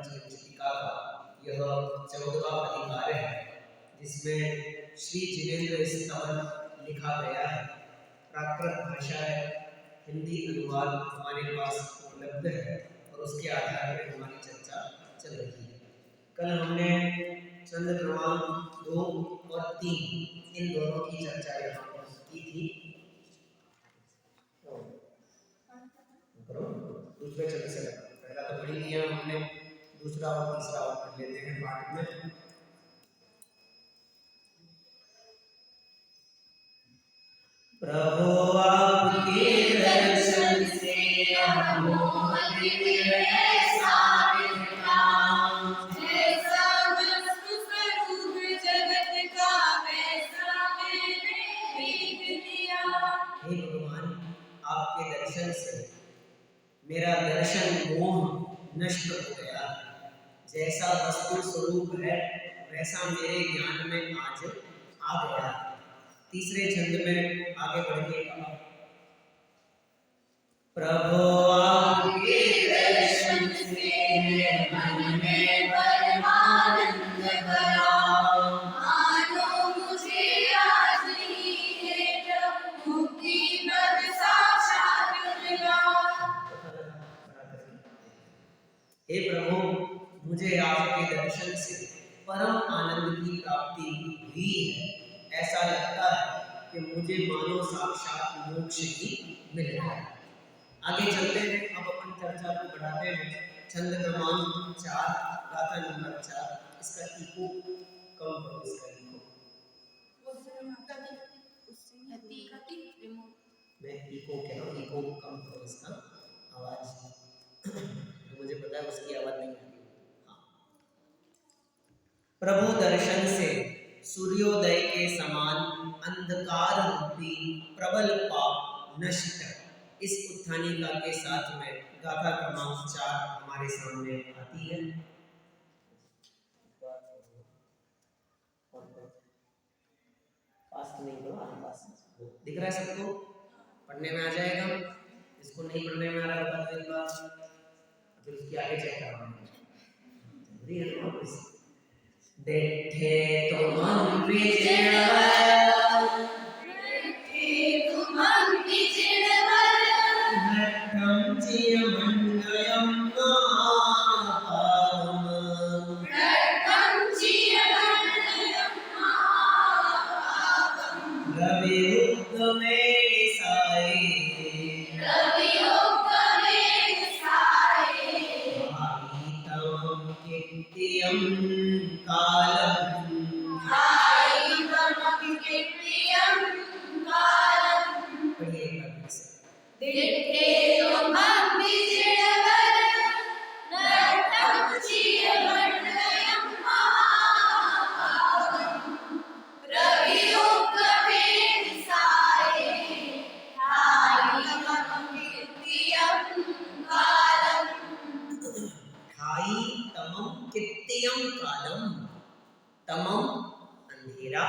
पंचविंशतिका का यह 14वां अधिकार है, जिसमें श्री जिनेन्द्र स्तवन लिखा गया है। प्राकृत भाषा है, हिंदी अनुवाद हमारे पास उपलब्ध है और उसके आधार पर हमारी चर्चा चल रही है। कल हमने छंद क्रमांक 2 और 3 इन दोनों की चर्चा यहाँ पर की थी। दूसरे छंद से पहला तो पढ़ी लिया हमने, दूसरा और तीसरा और पढ़ लेते हैं पाठ में। प्रभु आपके दर्शन से आपके दर्शन से मेरा दर्शन मोह नष्ट हो गया। जैसा वस्तु स्वरूप है वैसा मेरे ज्ञान में आज आ गया। तीसरे छंद में आगे बढ़ के कहा, प्रभु आपके दर्शन से मन में परमानंद भरा, मानो मुझे आज ही है मुक्ति पद साक्षात मिला। हे प्रभु, मुझे आपके दर्शन से परम आनंद की प्राप्ति हुई है। ऐसा लगता है कि मुझे मानो साक्षात मोक्ष ही मिल रहा है। आगे चलते हैं, अब अपन चर्चा को बढ़ाते हैं। छंद क्रमांक 4, गाथा नंबर 4। इसका इको कम करो, इसका इको मैं इको कह रहा हूँ, इको कम करो इसका आवाज। तो मुझे पता है उसकी आवाज नहीं आती। हाँ। प्रभु दर्शन से सूर्योदय के समान अंधकार रूपी प्रबल पाप नष्ट। इस उत्थानिका के साथ में गाथा क्रमांक 4 हमारे सामने आती है। पास नहीं करो, पास दिख रहा है सबको, पढ़ने में आ जाएगा। इसको नहीं पढ़ने में आ रहा बता दो एक बार, फिर उसकी आगे चेक करवाएंगे। देखे तो मन तमम अंधेरा,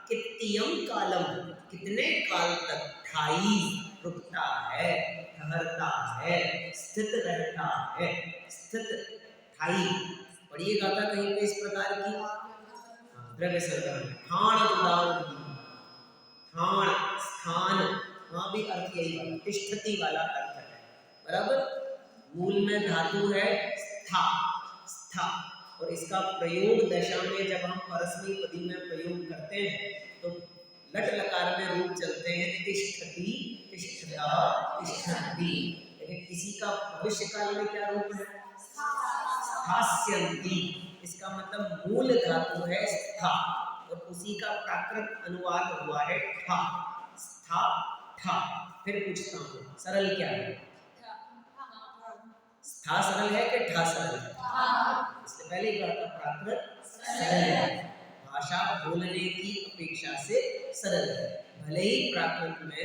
कित्यम कालम कितने काल तक, ठाई रुकता है, ठहरता है, स्थित रहता है। स्थित ठाई पढ़िए गाथा कहीं पे इस प्रकार की द्रव्य सर्वनाम ठाण ठाण स्थान, वहां भी अर्थ यही वाला तिष्ठति वाला अर्थ है। बराबर, मूल में धातु है स्था, स्था, और इसका प्रयोग दशा में जब हम परस्मै पदी में प्रयोग करते हैं तो लट लकार में रूप चलते हैं तिष्ठति, तिष्ठता, तिष्ठन्ति। लेकिन किसी का भविष्य काल में क्या रूप है? स्थास्यन्ति। इसका मतलब मूल धातु है स्था और उसी का प्राकृत अनुवाद हुआ है ठा, स्था ठा। फिर पूछता हूँ, सरल क्या है? स्था सरल है कि ठा सरल है? इससे पहले ही कहा था प्राकृत सरल है, भाषा बोलने की अपेक्षा से सरल है। भले ही प्राकृत में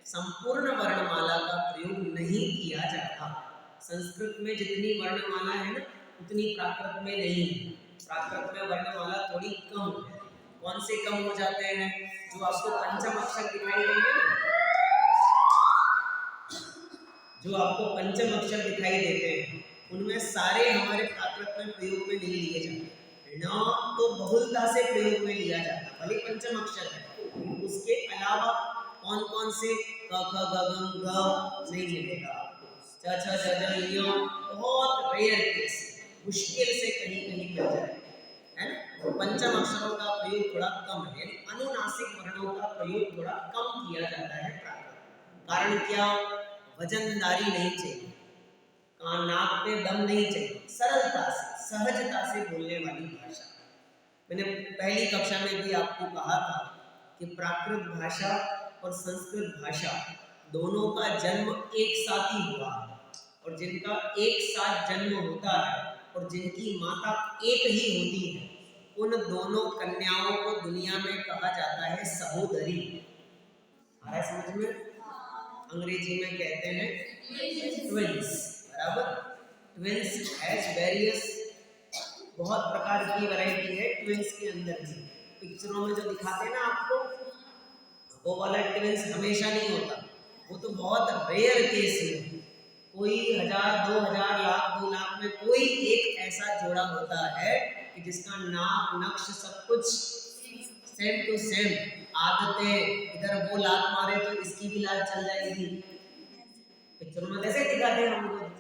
संपूर्ण वर्णमाला का प्रयोग नहीं किया जाता, संस्कृत में जितनी वर्णमाला है ना उतनी प्राकृत में नहीं है। प्राकृत में वर्णमाला थोड़ी कम है। कौन से कम हो जाते हैं? जो आपको पंचम अक्षर दिखाई देंगे ना, जो आपको पंचम अक्षर दिखाई देते हैं उनमें सारे हमारे प्राकृत में प्रयोग में नहीं लिए जाते। न तो बहुलता से प्रयोग में लिया जाता, भले पंचम अक्षर है, उसके अलावा कौन कौन से क ख ग घ ग नहीं मिलेगा आपको। च छ ज ज य बहुत रेयर केस, मुश्किल से कहीं कहीं मिल जाए, है ना। तो पंचम अक्षरों का प्रयोग थोड़ा कम है, अनुनासिक वर्णों का प्रयोग थोड़ा कम किया जाता है प्राकृत। कारण क्या, वजनदारी नहीं चाहिए, नाक पे दम नहीं चाहिए, सरलता से सहजता से बोलने वाली भाषा। मैंने पहली कक्षा में भी आपको कहा था कि प्राकृत भाषा और संस्कृत भाषा दोनों का जन्म एक साथ ही हुआ है, और जिनका एक साथ जन्म होता है और जिनकी माता एक ही होती है, उन दोनों कन्याओं को दुनिया में कहा जाता है सहोदरी। आ रहा है समझ में? अंग्रेजी में कहते हैं ट्विंस, बराबर। ट्विंस हैज वेरियस, बहुत प्रकार की वैरायटी है ट्विंस के अंदर भी। पिक्चरों में जो दिखाते हैं ना आपको, वो वाला ट्विंस हमेशा नहीं होता, वो तो बहुत रेयर केस में, कोई 1000, 2000, लाख, 2 लाख में कोई एक ऐसा जोड़ा होता है कि जिसका नाक नक्श सब कुछ सेम टू सेम, आदतें, इधर वो लात मारे तो इसकी भी लात चल जाएगी। पिक्चरों में कैसे दिखाते हैं हम लोग,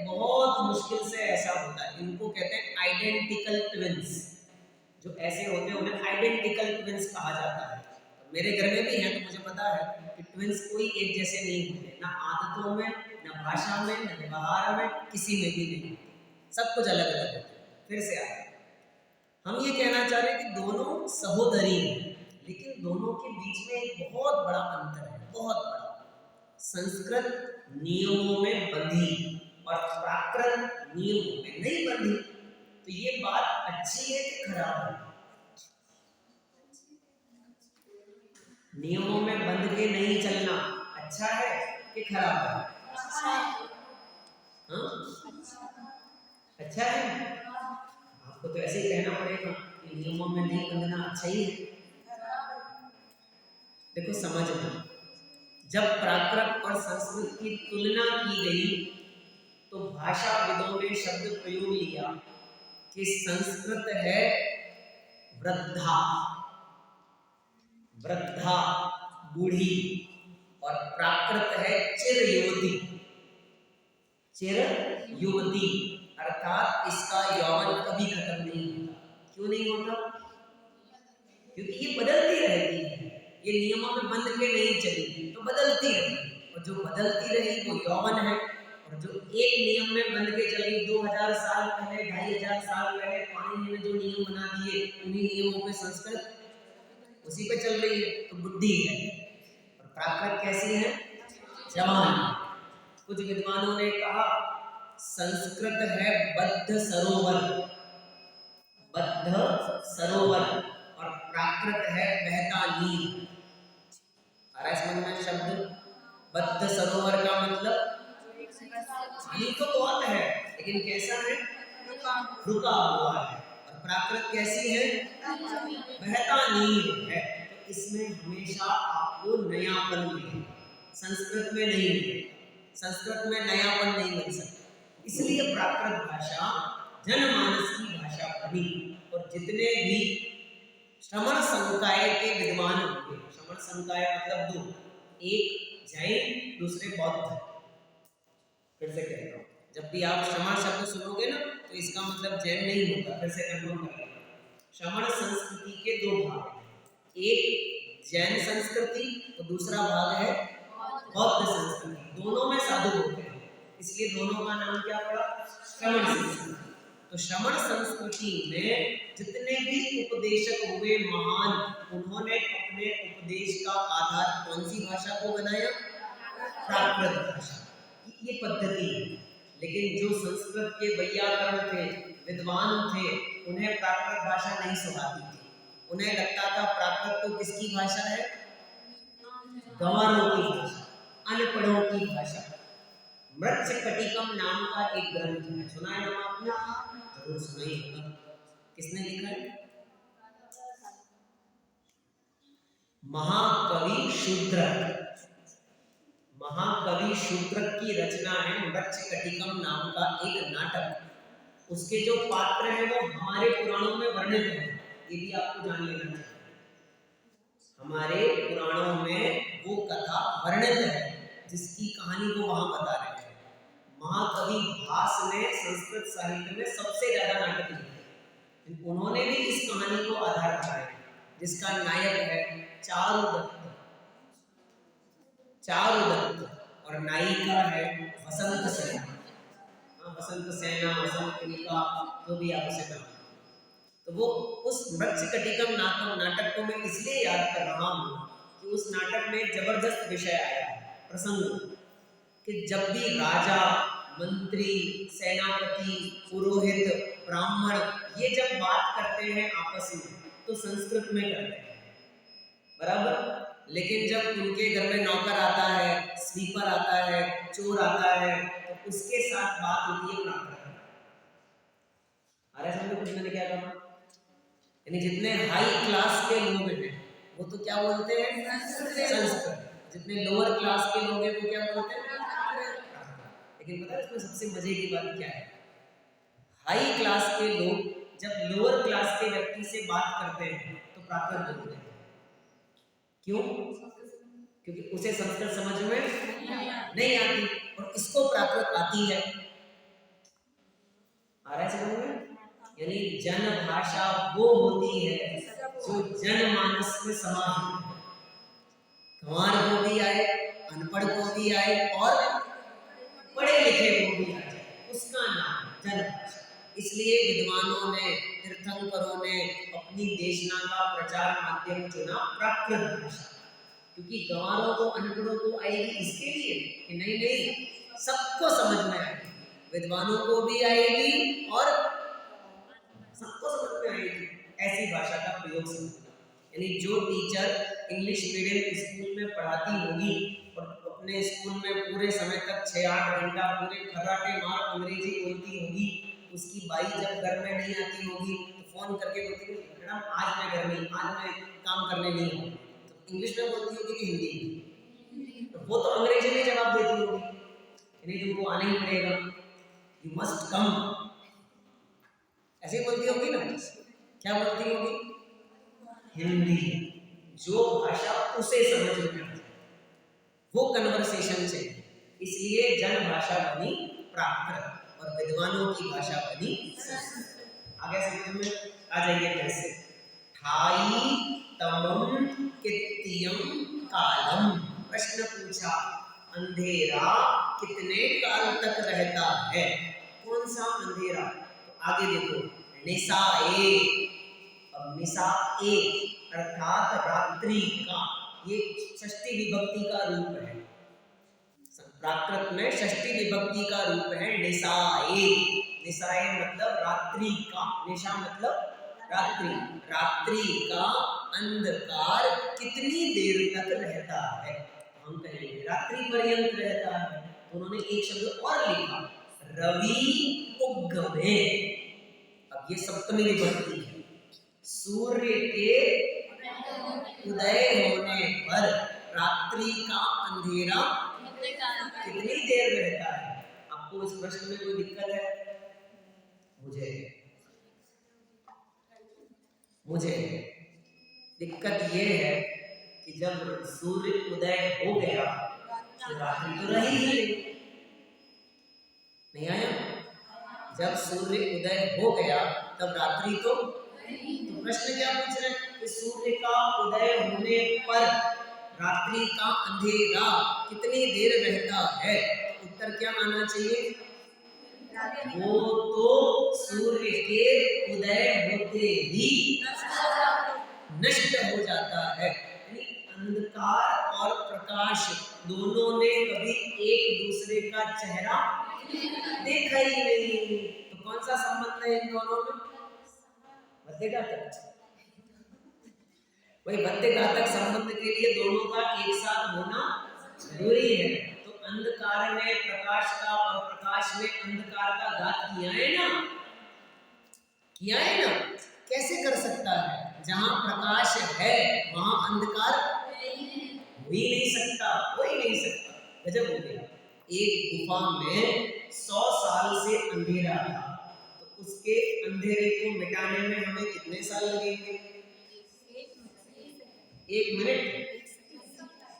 बहुत मुश्किल से ऐसा होता है। इनको कहते हैं आइडेंटिकल ट्विंस। जो ऐसे होते हैं उन्हें आइडेंटिकल ट्विंस कहा जाता है। मेरे घर में भी है तो मुझे पता है कि ट्विंस कोई एक जैसे नहीं होते, ना आदतों में, ना भाषा में, ना व्यवहार में, किसी में भी नहीं, सब कुछ अलग अलग होते हैं। फिर से आए, हम ये कहना चाह रहे हैं कि दोनों सहोदरी हैं, लेकिन दोनों के बीच में एक बहुत बड़ा अंतर है, बहुत बड़ा। संस्कृत नियमों में बंधी और प्राकृत नियमों में नहीं बंधी। तो ये बात अच्छी है कि खराब है? नियमों में बंध के नहीं चलना अच्छा है कि खराब है? हाँ, अच्छा है। आपको तो ऐसे ही कहना पड़ेगा कि नियमों में नहीं बंधना अच्छा ही है। देखो समझना, जब प्राकृत और संस्कृत की तुलना की गई तो भाषाविदों ने शब्द प्रयोग लिया कि संस्कृत है वृद्धा, वृद्धा बूढ़ी, और प्राकृत है चिर युवती, चिर युवती, अर्थात इसका यौवन कभी खत्म नहीं होता। क्यों नहीं होता? क्योंकि ये बदलती रहती है, ये नियमों में बंध के नहीं चली, तो बदलती रहेगी, और जो बदलती रही वो यौवन है। और जो एक नियम में बंध के चली 2000 साल पहले, 2500 साल पहले पाणिनि ने जो नियम बना दिए, उन्हीं नियमों पे संस्कृत उसी पे चल रही है, तो बुद्धि है। और प्राकृत कैसी है? जवान। कुछ विद्वानों ने कहा संस्कृत है बद्ध सरोवर, बद्ध सरोवर, और प्राकृत है बहता नीर। आ रहा है समझ में शब्द? बद्ध सरोवर का मतलब पानी तो बहुत है, लेकिन कैसा है? रुका हुआ है। और प्राकृत कैसी है? बहता नीर है। तो इसमें हमेशा आपको नयापन मिलेगा, संस्कृत में नहीं मिलेगा। संस्कृत में नयापन नहीं मिल सकता, इसलिए प्राकृत भाषा जनमानस की भाषा बनी। और जितने भी श्रमण संकाय के विद्वान हुए, श्रमण संकाय मतलब दो, एक जैन, दूसरे बौद्ध। फिर से कहता हूँ, जब भी आप श्रमण शब्द सुनोगे ना तो इसका मतलब जैन नहीं होगा। फिर से कंफर्म कर लेना, श्रमण संस्कृति के दो भाग हैं, एक जैन संस्कृति और दूसरा भाग है बौद्ध संस्कृति। दोनों में साधु होते हैं, इसलिए दोनों का नाम क्या पड़ा? श्रमण संस्कृति। तो श्रमण संस्कृति में जितने भी उपदेशक हुए महान, उन्होंने अपने उपदेश का आधार कौन सी भाषा को बनाया? प्राकृत भाषा। ये पद्धति है। लेकिन जो संस्कृत के वैयाकरण थे, विद्वान थे, उन्हें प्राकृत भाषा नहीं सुहाती थी। उन्हें लगता था प्राकृत तो किसकी भाषा है? गंवारों की भाषा, अनपढ़ों की भाषा। मृच्छकटिकम नाम का एक ग्रंथ है, सुना है नाम आपने? जरूर सुना ही होगा। किसने लिखा है? महाकवि शूद्रक। महाकवि शूद्रक की रचना है मृच्छकटिकम नाम का एक नाटक। उसके जो पात्र हैं वो हमारे पुराणों में वर्णित हैं, ये भी आपको जान लेना चाहिए। हमारे पुराणों में वो कथा वर्णित है जिसकी कहानी को वहां बता रहे हैं। महाकवि भास ने संस्कृत साहित्य में सबसे ज्यादा नाटक लिखे, उन्होंने भी इस कहानी को आधार बनाया, जिसका नायक है चारुदत्त और नायिका है वसंत सेना। वसंत सेना, वसंत कनिका, जो भी आप उसे कहें। तो वो उस मृच्छकटिकम नाटक को मैं इसलिए याद कर रहा हूँ कि उस नाटक में जबरदस्त विषय आया, प्रसंग, कि जब भी राजा, मंत्री, सेनापति, पुरोहित, ब्राह्मण ये जब बात करते हैं आपस में तो संस्कृत में करते हैं, बराबर। लेकिन जब उनके घर में नौकर आता है, स्वीपर आता है, चोर आता है, तो उसके साथ बात होती है प्राकृत। अरे समझो कुछ मैंने क्या कहा, यानी जितने हाई क्लास के लोग हैं वो तो क्या बोलते हैं संस्कृत, जितने लोअर क्लास के लोग हैं वो क्या बोलते हैं। लेकिन पता है इसमें सबसे मजे की बात क्या है, हाई क्लास के लोग जब लोअर क्लास के व्यक्ति से बात करते हैं तो प्राकृत बोलते हैं। क्यों? क्योंकि उसे संस्कृत समझ में नहीं आती और इसको प्राकृत आती है। आ रहा है समझ में? यानी जन भाषा वो होती है जो जनमानस में समाहित है। गंवार को भी आए, अनपढ़ को भी आए और पढ़े लिखे को भी आ जाए, उसका नाम जन भाषा। इसलिए विद्वानों ने, तीर्थंकरों ने अपनी देशना का प्रचार माध्यम चुना प्राकृत भाषा, क्योंकि गंवारों को, अनपढ़ों को आएगी इसके लिए कि नहीं सबको समझ में आएगी, विद्वानों को भी आएगी और सबको समझ में आएगी, ऐसी भाषा का प्रयोग समझना। यानी जो टीचर इंग्लिश मीडियम स्कूल में पढ़ाती होगी और अपने स्कूल में पूरे समय तक 6-8 घंटा पूरे खर्राटे मार अंग्रेजी बोलती होगी, उसकी बाई जब घर में नहीं आती होगी तो फोन करके बोलती है मैडम आज मैं घर नहीं, आज मैं काम करने नहीं हूँ, तो इंग्लिश में बोलती होगी कि हिंदी में, तो वो तो अंग्रेजी में जवाब देती होगी, यानी तुमको आना ही पड़ेगा, यू मस्ट कम, ऐसे बोलती होगी ना। क्या बोलती होगी? हिंदी, जो भाषा उसे समझ में आती वो कन्वर्सेशन से। इसलिए जन भाषा बनी प्राकृत और विद्वानों की भाषा बनी संस्कृत। आगे समझ में आ जाइए कैसे। ठाई तमम कित्यम कालम, प्रश्न पूछा अंधेरा कितने काल तक रहता है। कौन सा अंधेरा? तो आगे देखो, निसाए, अब निसाए अर्थात रात्रि का, ये षष्ठी विभक्ति का रूप है, प्राकृत में षष्ठी विभक्ति का रूप है निसाए। निसाए मतलब रात्रि का, निशा मतलब रात्रि, रात्रि का अंधकार कितनी देर तक रहता है, हम कहेंगे रात्रि पर्यंत रहता है। तो उन्होंने एक शब्द और लिखा, रवि उगमे। अब ये सप्तमी विभक्ति है, सूर्य के उदय होने पर रात्रि का अंधेरा कितनी देर रहता है। आपको इस प्रश्न में कोई दिक्कत है? मुझे दिक्कत ये है कि जब सूर्य उदय हो गया तो रात्रि तो रही ही नहीं आया। जब सूर्य उदय हो गया तब रात्रि तो प्रश्न क्या पूछ रहे हैं कि सूर्य का उदय होने पर रात्रि का अंधेरा कितनी देर रहता है। उत्तर क्या आना चाहिए? वो तो सूर्य के उदय होते ही नष्ट हो जाता है। अंधकार और प्रकाश दोनों ने कभी एक दूसरे का चेहरा देखा ही नहीं, तो कौन सा संबंध है इन दोनों में? वही भत्ते घातक संबंध के लिए दोनों का एक साथ होना जरूरी है। तो अंधकार ने प्रकाश का और प्रकाश ने अंधकार का घात किया है ना, किया है ना। कैसे कर सकता है? जहां प्रकाश है वहां अंधकार हो ही नहीं सकता, हो ही नहीं सकता। गजब हो गया। एक गुफा में 100 साल से अंधेरा था, तो उसके अंधेरे को मिटाने में हमें कितने साल लगेंगे? 1 मिनट।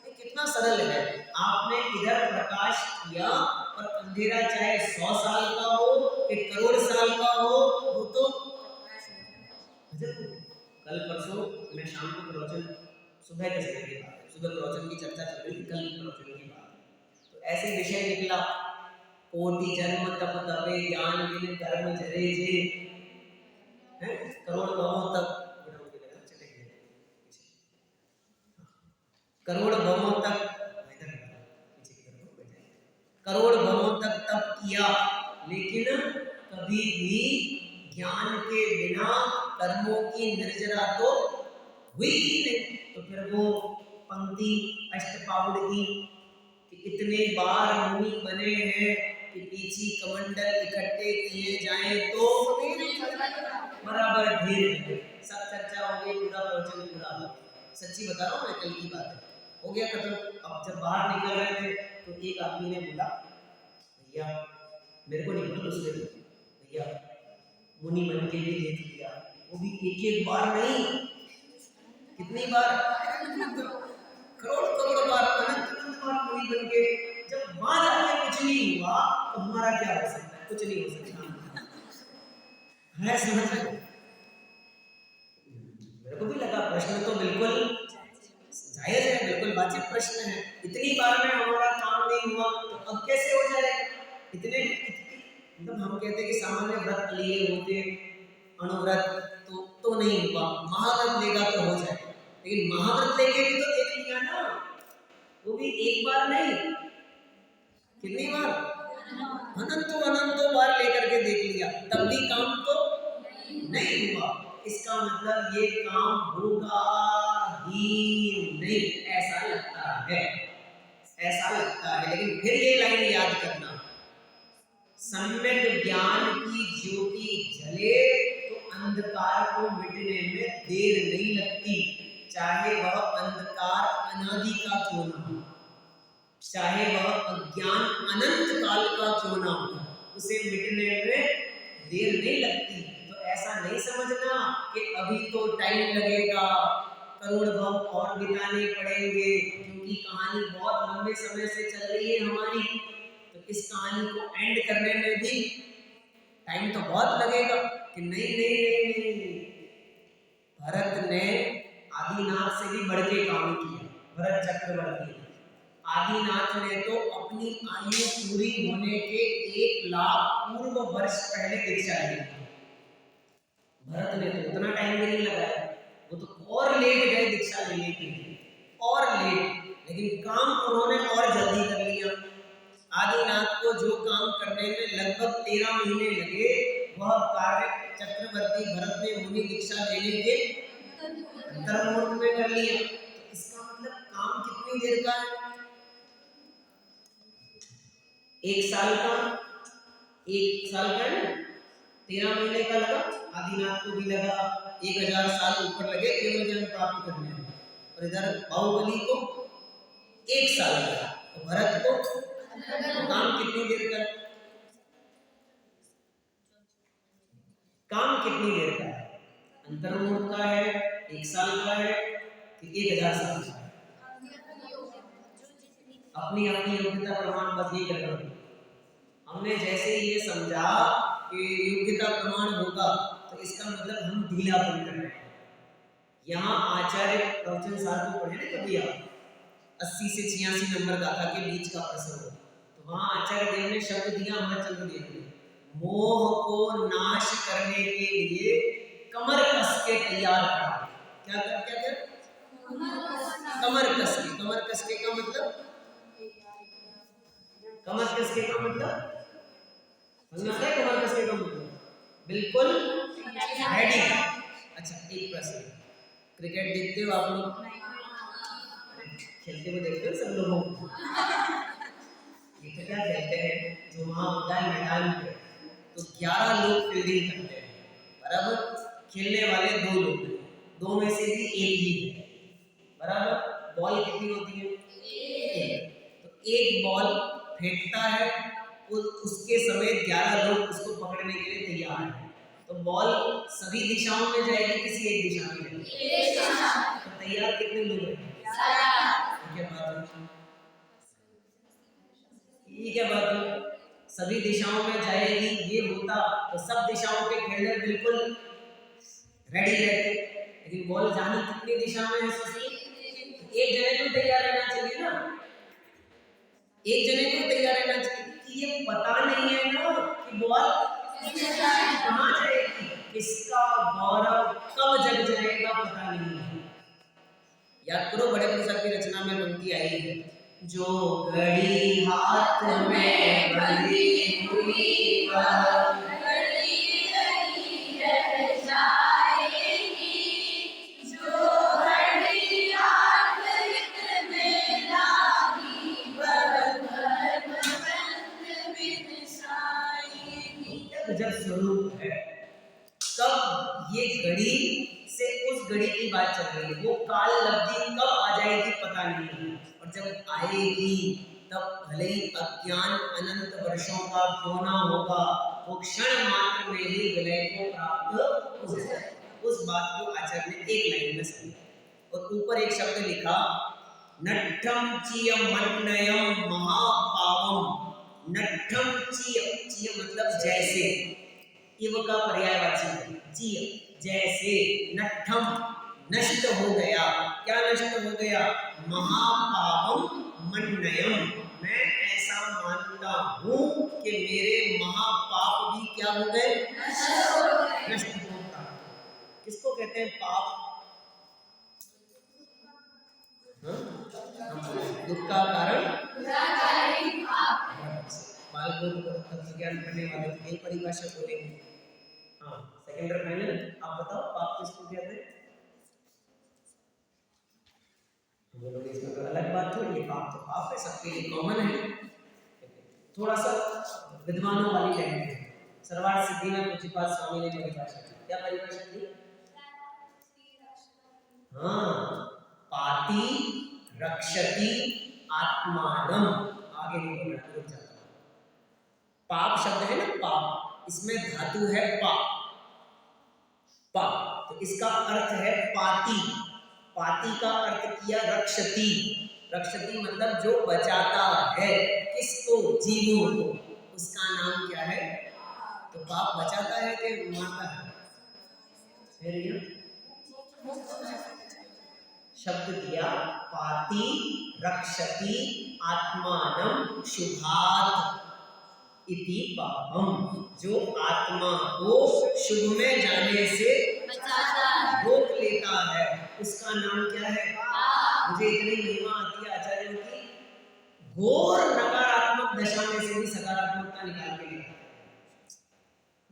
ये कितना सरल है। आपने इधर प्रकाश किया और अंधेरा चाहे 100 साल का हो कि करोड़ साल का हो, वो तो कल परसों मैं शाम को प्रवचन, सुबह के समय की बात है, सुबह प्रवचन की चर्चा चल रही थी, कल प्रवचन की बात है, तो ऐसे विषय निकला, कोटि जन्म तप तपे ज्ञान बिन कर्म जरे जे, हैं करोड़ भवों तक, करोड़ भवों तक, करोड़ भवों तक तप किया, लेकिन कभी भी ज्ञान के बिना कर्मों की निर्जरा तो हुई ही नहीं। तो फिर वो पंक्ति अष्टपावड़ की कि इतने बार मुनि बने हैं कि पीछी कमंडल इकट्ठे किए जाएं तो बराबर ढेर। सब चर्चा हो गई, पूरा प्रवचन पूरा हो गया। सच्ची बता रहा हूँ मैं, कल की बात है, हो गया खत्म। अब जब बाहर निकल रहे थे तो एक आदमी ने बोला, भैया मेरे को नहीं बोला, दूसरे को, भैया मुनि बन के भी देख लिया, वो भी एक एक बार नहीं, कितनी बार? करोड़ करोड़ बार, अनंत अनंत बार मुनि बन के। जब वहां जाके कुछ नहीं हुआ तो हमारा क्या हो सकता है? कुछ नहीं हो सकता है, समझ रहे? मेरे को भी लगा प्रश्न तो बिल्कुल जायज है, बिल्कुल वाजिब प्रश्न है। इतनी बार में हमारा काम नहीं हुआ तो अब कैसे हो जाएगा? इतने मतलब हम कहते हैं कि सामान्य व्रत लिए होते, अनुव्रत तो नहीं हुआ, महाव्रत लेगा तो हो जाएगा, लेकिन महाव्रत लेके भी तो देख लिया ना, वो भी एक बार नहीं, कितनी बार? अनंतों अनंतों बार लेकर के देख लिया, तब भी काम तो नहीं हुआ। इसका मतलब ये काम होगा ही नहीं, ऐसा लगता है, ऐसा लगता है। लेकिन फिर ये लाइन याद करना, सम्यक ज्ञान की ज्योति जले तो अंधकार को मिटने में देर नहीं लगती, चाहे वह अंधकार अनादि का क्यों ना हो, चाहे वह अज्ञान अनंत काल का क्यों ना हो, उसे मिटने में देर नहीं लगती। तो ऐसा नहीं समझना कि अभी तो टाइम लगेगा, करोड़ भव और बिताने पड़ेंगे, क्योंकि कहानी बहुत लंबे समय से चल रही है हमारी, तो इस कहानी को एंड करने में भी टाइम तो बहुत लगेगा। कि नहीं नहीं नहीं नहीं, भरत ने आदिनाथ से भी बढ़ के काम किया। भरत चक्रवर्ती, आदिनाथ ने तो अपनी आयु पूरी होने के 1 लाख पूर्व वर्ष पहले दीक्षा ली। भरत ने तो उतना टाइम भी नहीं लगाया, वो तो और लेट गए दीक्षा लेने के लिए, और लेट, लेकिन काम उन्होंने और जल्दी कर लिया। आदिनाथ को जो काम करने में लगभग 13 महीने लगे, वह कार्य चक्रवर्ती भरत ने मुनि दीक्षा लेने के मुहूर्त में कर लिया। तो इसका मतलब काम कितनी देर का है? 1 साल का, 1 साल का है, 13 महीने का लगा, आदिनाथ को भी लगा 1000 साल ऊपर लगे केवल ज्ञान प्राप्त करने में, और इधर बाहुबली को 1 साल लगा, तो भरत को काम कितनी देर का? काम कितनी देर का है? अंतर्मुहूर्त का है, 1 साल का है कि 1000 साल का है? अपनी अपनी योग्यता प्रमाण बस ये कर रहे हैं। हमने जैसे ये समझा कि योग्यता प्रमाण होगा, तो इसका मतलब हम ढीलापन कर रहे हैं। यहाँ आचार्य प्रवचन सार को पढ़े ना कभी आप, 80 से 86 नंबर गाथा के बीच का प्रसंग, तो वहाँ आचार्य देव ने शब्द दिया हमाचंद्र देव ने, मोह को नाश करने के लिए कमर कस के तैयार करा। क्या कर क्या कर? कमर कस के। कमर कस के का मतलब, कमर कस के का मतलब समझना है? कमर कस के का मतलब बिल्कुल रेडी। अच्छा, एक प्रश्न, क्रिकेट देखते हो आप लोग? खेलते हुए देखते हो सब लोगों को? ये तो क्या कहते हैं, जो वहाँ होता है मैदान पे, तो 11 लोग फील्डिंग करते हैं, बराबर? खेलने वाले 2 लोग हैं, 2 में से भी एक ही है, बराबर? बॉल कितनी होती है? एक। तो एक बॉल फेंकता है, उसके समेत 11 लोग उसको पकड़ने के लिए तैयार हैं। तो बॉल सभी दिशाओं में जाएगी, किसी एक दिशा में जाएगी? एक दिशा। तो तैयार कितने लोग हैं? 11। क्या बात है? ये क्या बात है? सभी दिशाओं में जाएगी, ये होता तो सब दिशाओं के खेलने बिल्कुल रेडी रहते, लेकिन बॉल जानी कितनी दिशा में है? एक जने को तैयार रहना चाहिए ना, एक जने को तैयार रहना चाहिए। कि ये पता नहीं है ना कि बॉल कहाँ जाएगी, किसका गौरव कब जग जाएगा पता नहीं है। याद करो, बड़े प्रसाद की रचना में पंक्ति आई है, जो घड़ी हाथ में बंधी हुई वह जब स्वरूप है, कब ये घड़ी से उस घड़ी की बात चल रही है, वो काल लब्धि कब आ जाएगी पता नहीं है, और जब आएगी तब भले ही अज्ञान अनंत वर्षों का क्यों ना होगा, वो क्षण मात्र में ही विलय को प्राप्त हो जाए। उस बात को आचार्य ने एक लाइन में समझा, और ऊपर एक शब्द लिखा, नट्ठम चियमन्नयम महापावम। नट्ठम चिय, चिय मतलब जैसे, इव का पर्यायवाची है, चिय जैसे, नट्ठम नष्ट हो गया, क्या नष्ट हो गया? महापावम मन्नयम, मैं ऐसा मानता हूँ कि मेरे महापाप भी क्या हो गए? नष्ट हो गए। किसको कहते हैं पाप? दुख का कारण बालकों को तत्व ज्ञान करने वाले यही परिभाषा बोलेंगे। हाँ, सेकंड और फाइनल, आप बताओ पाप किसको कहते हैं? बोलोगे इसमें तो अलग बात हो, ये पाप तो पाप है, सबके लिए कॉमन है। थोड़ा सा विद्वानों वाली लैंग्वेज है। सर्वार्थ सिद्धि में पूज्यपाद स्वामी ने परिभाषा की, क्या परिभाषा की? हाँ, पाति रक्षति आत्मानम। आगे नहीं बोलना, रुक जाता हूं। पाप शब्द है ना, पाप, इसमें धातु है पा, पा, तो इसका अर्थ है पाति। पाति का अर्थ किया रक्षति। रक्षति मतलब जो बचाता है, किसको? जीवों को, उसका नाम क्या है? तो पाप बचाता है कि मारता है? शब्द दिया पाति रक्षति आत्मानम शुभात् इति पापम, जो आत्मा को शुभ में जाने से रोक लेता है, उसका नाम क्या है? मुझे इतनी महिमा आती है आचार्यों की, घोर नकारात्मक दशा में से भी सकारात्मकता निकाल के लेता है।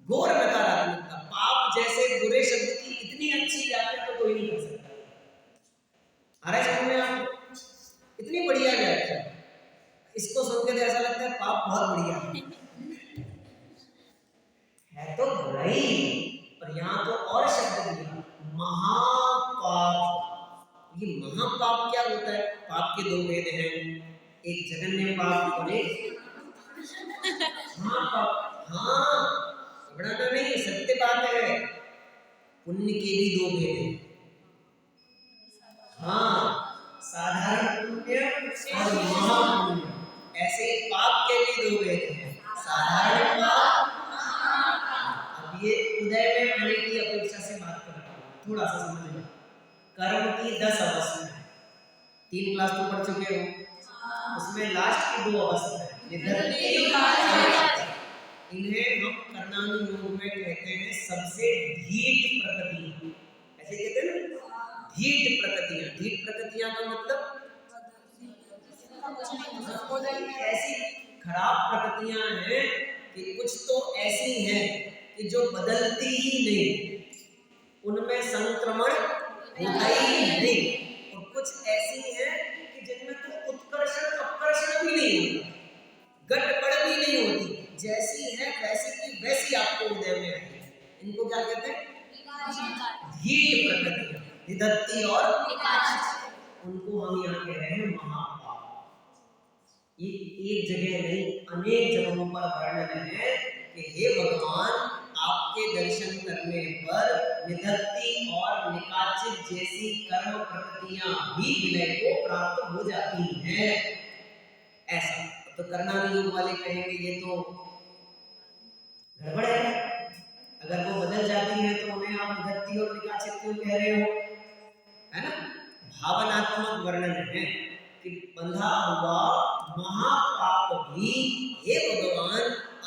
घोर नकारात्मकता, पाप जैसे बुरे शब्द की इतनी अच्छी व्याख्या तो कोई नहीं कर सकता। में आप इतनी बढ़िया व्याख्या, इसको सुन के ऐसा लगता है पाप बहुत बढ़िया है तो बुराई, पर यहाँ तो और शब्द दिया महापाप। ये महापाप क्या होता है? पाप के दो भेद हैं, एक जघन्य पाप और एक महापाप। हाँ, घबराना नहीं, सत्य बात है। पुण्य के भी दो भेद हैं। हाँ, साधारण पुण्य और महापुण्य, ऐसे पाप के भी दो भेद हैं, साधारण पाप। अब ये उदय में आने की अपेक्षा से बात कर रहा हूँ, थोड़ा सा समझ लो। कर्म की 10 अवस्थाएं, 3 क्लास तो पढ़ चुके हो, उसमें लास्ट की 2 अवस्थाएं, इन्हें हम कर्णानुयोग में कहते हैं सबसे धीट प्रकृति। ऐसे कहते हैं ना, धीट प्रकृतियां। धीट प्रकृतियां का मतलब ऐसी खराब प्रकृतियां हैं कि कुछ तो ऐसी हैं कि जो बदलती ही नहीं, उनमें संक्रमण होता ही नहीं, और कुछ ऐसी हैं कि जिनमें तो उत्कर्षण अपकर्षण भी नहीं होता, गड़बड़ भी नहीं होती, जैसी है वैसी की वैसी आपको उदय में आएगी। इनको क्या कहते हैं? धीट प्रकृतियां, निधत्ती और उनको हम यहाँ कह रहे हैं महापाप। ये एक जगह नहीं अनेक जगहों पर वर्णन है कि हे भगवान, आपके दर्शन करने पर निधत्ति और निकाचित जैसी कर्म प्रकृतियां भी विलय को प्राप्त हो जाती हैं। ऐसा तो करनारी योग वाले कहेंगे ये तो गड़बड़ है, अगर वो बदल जाती है तो उन्हें आप निधत्ति और निकाचित क्यों कह रहे हो, है ना। भावनात्मक वर्णन है कि बंधा हुआ महापाप भी हे भगवान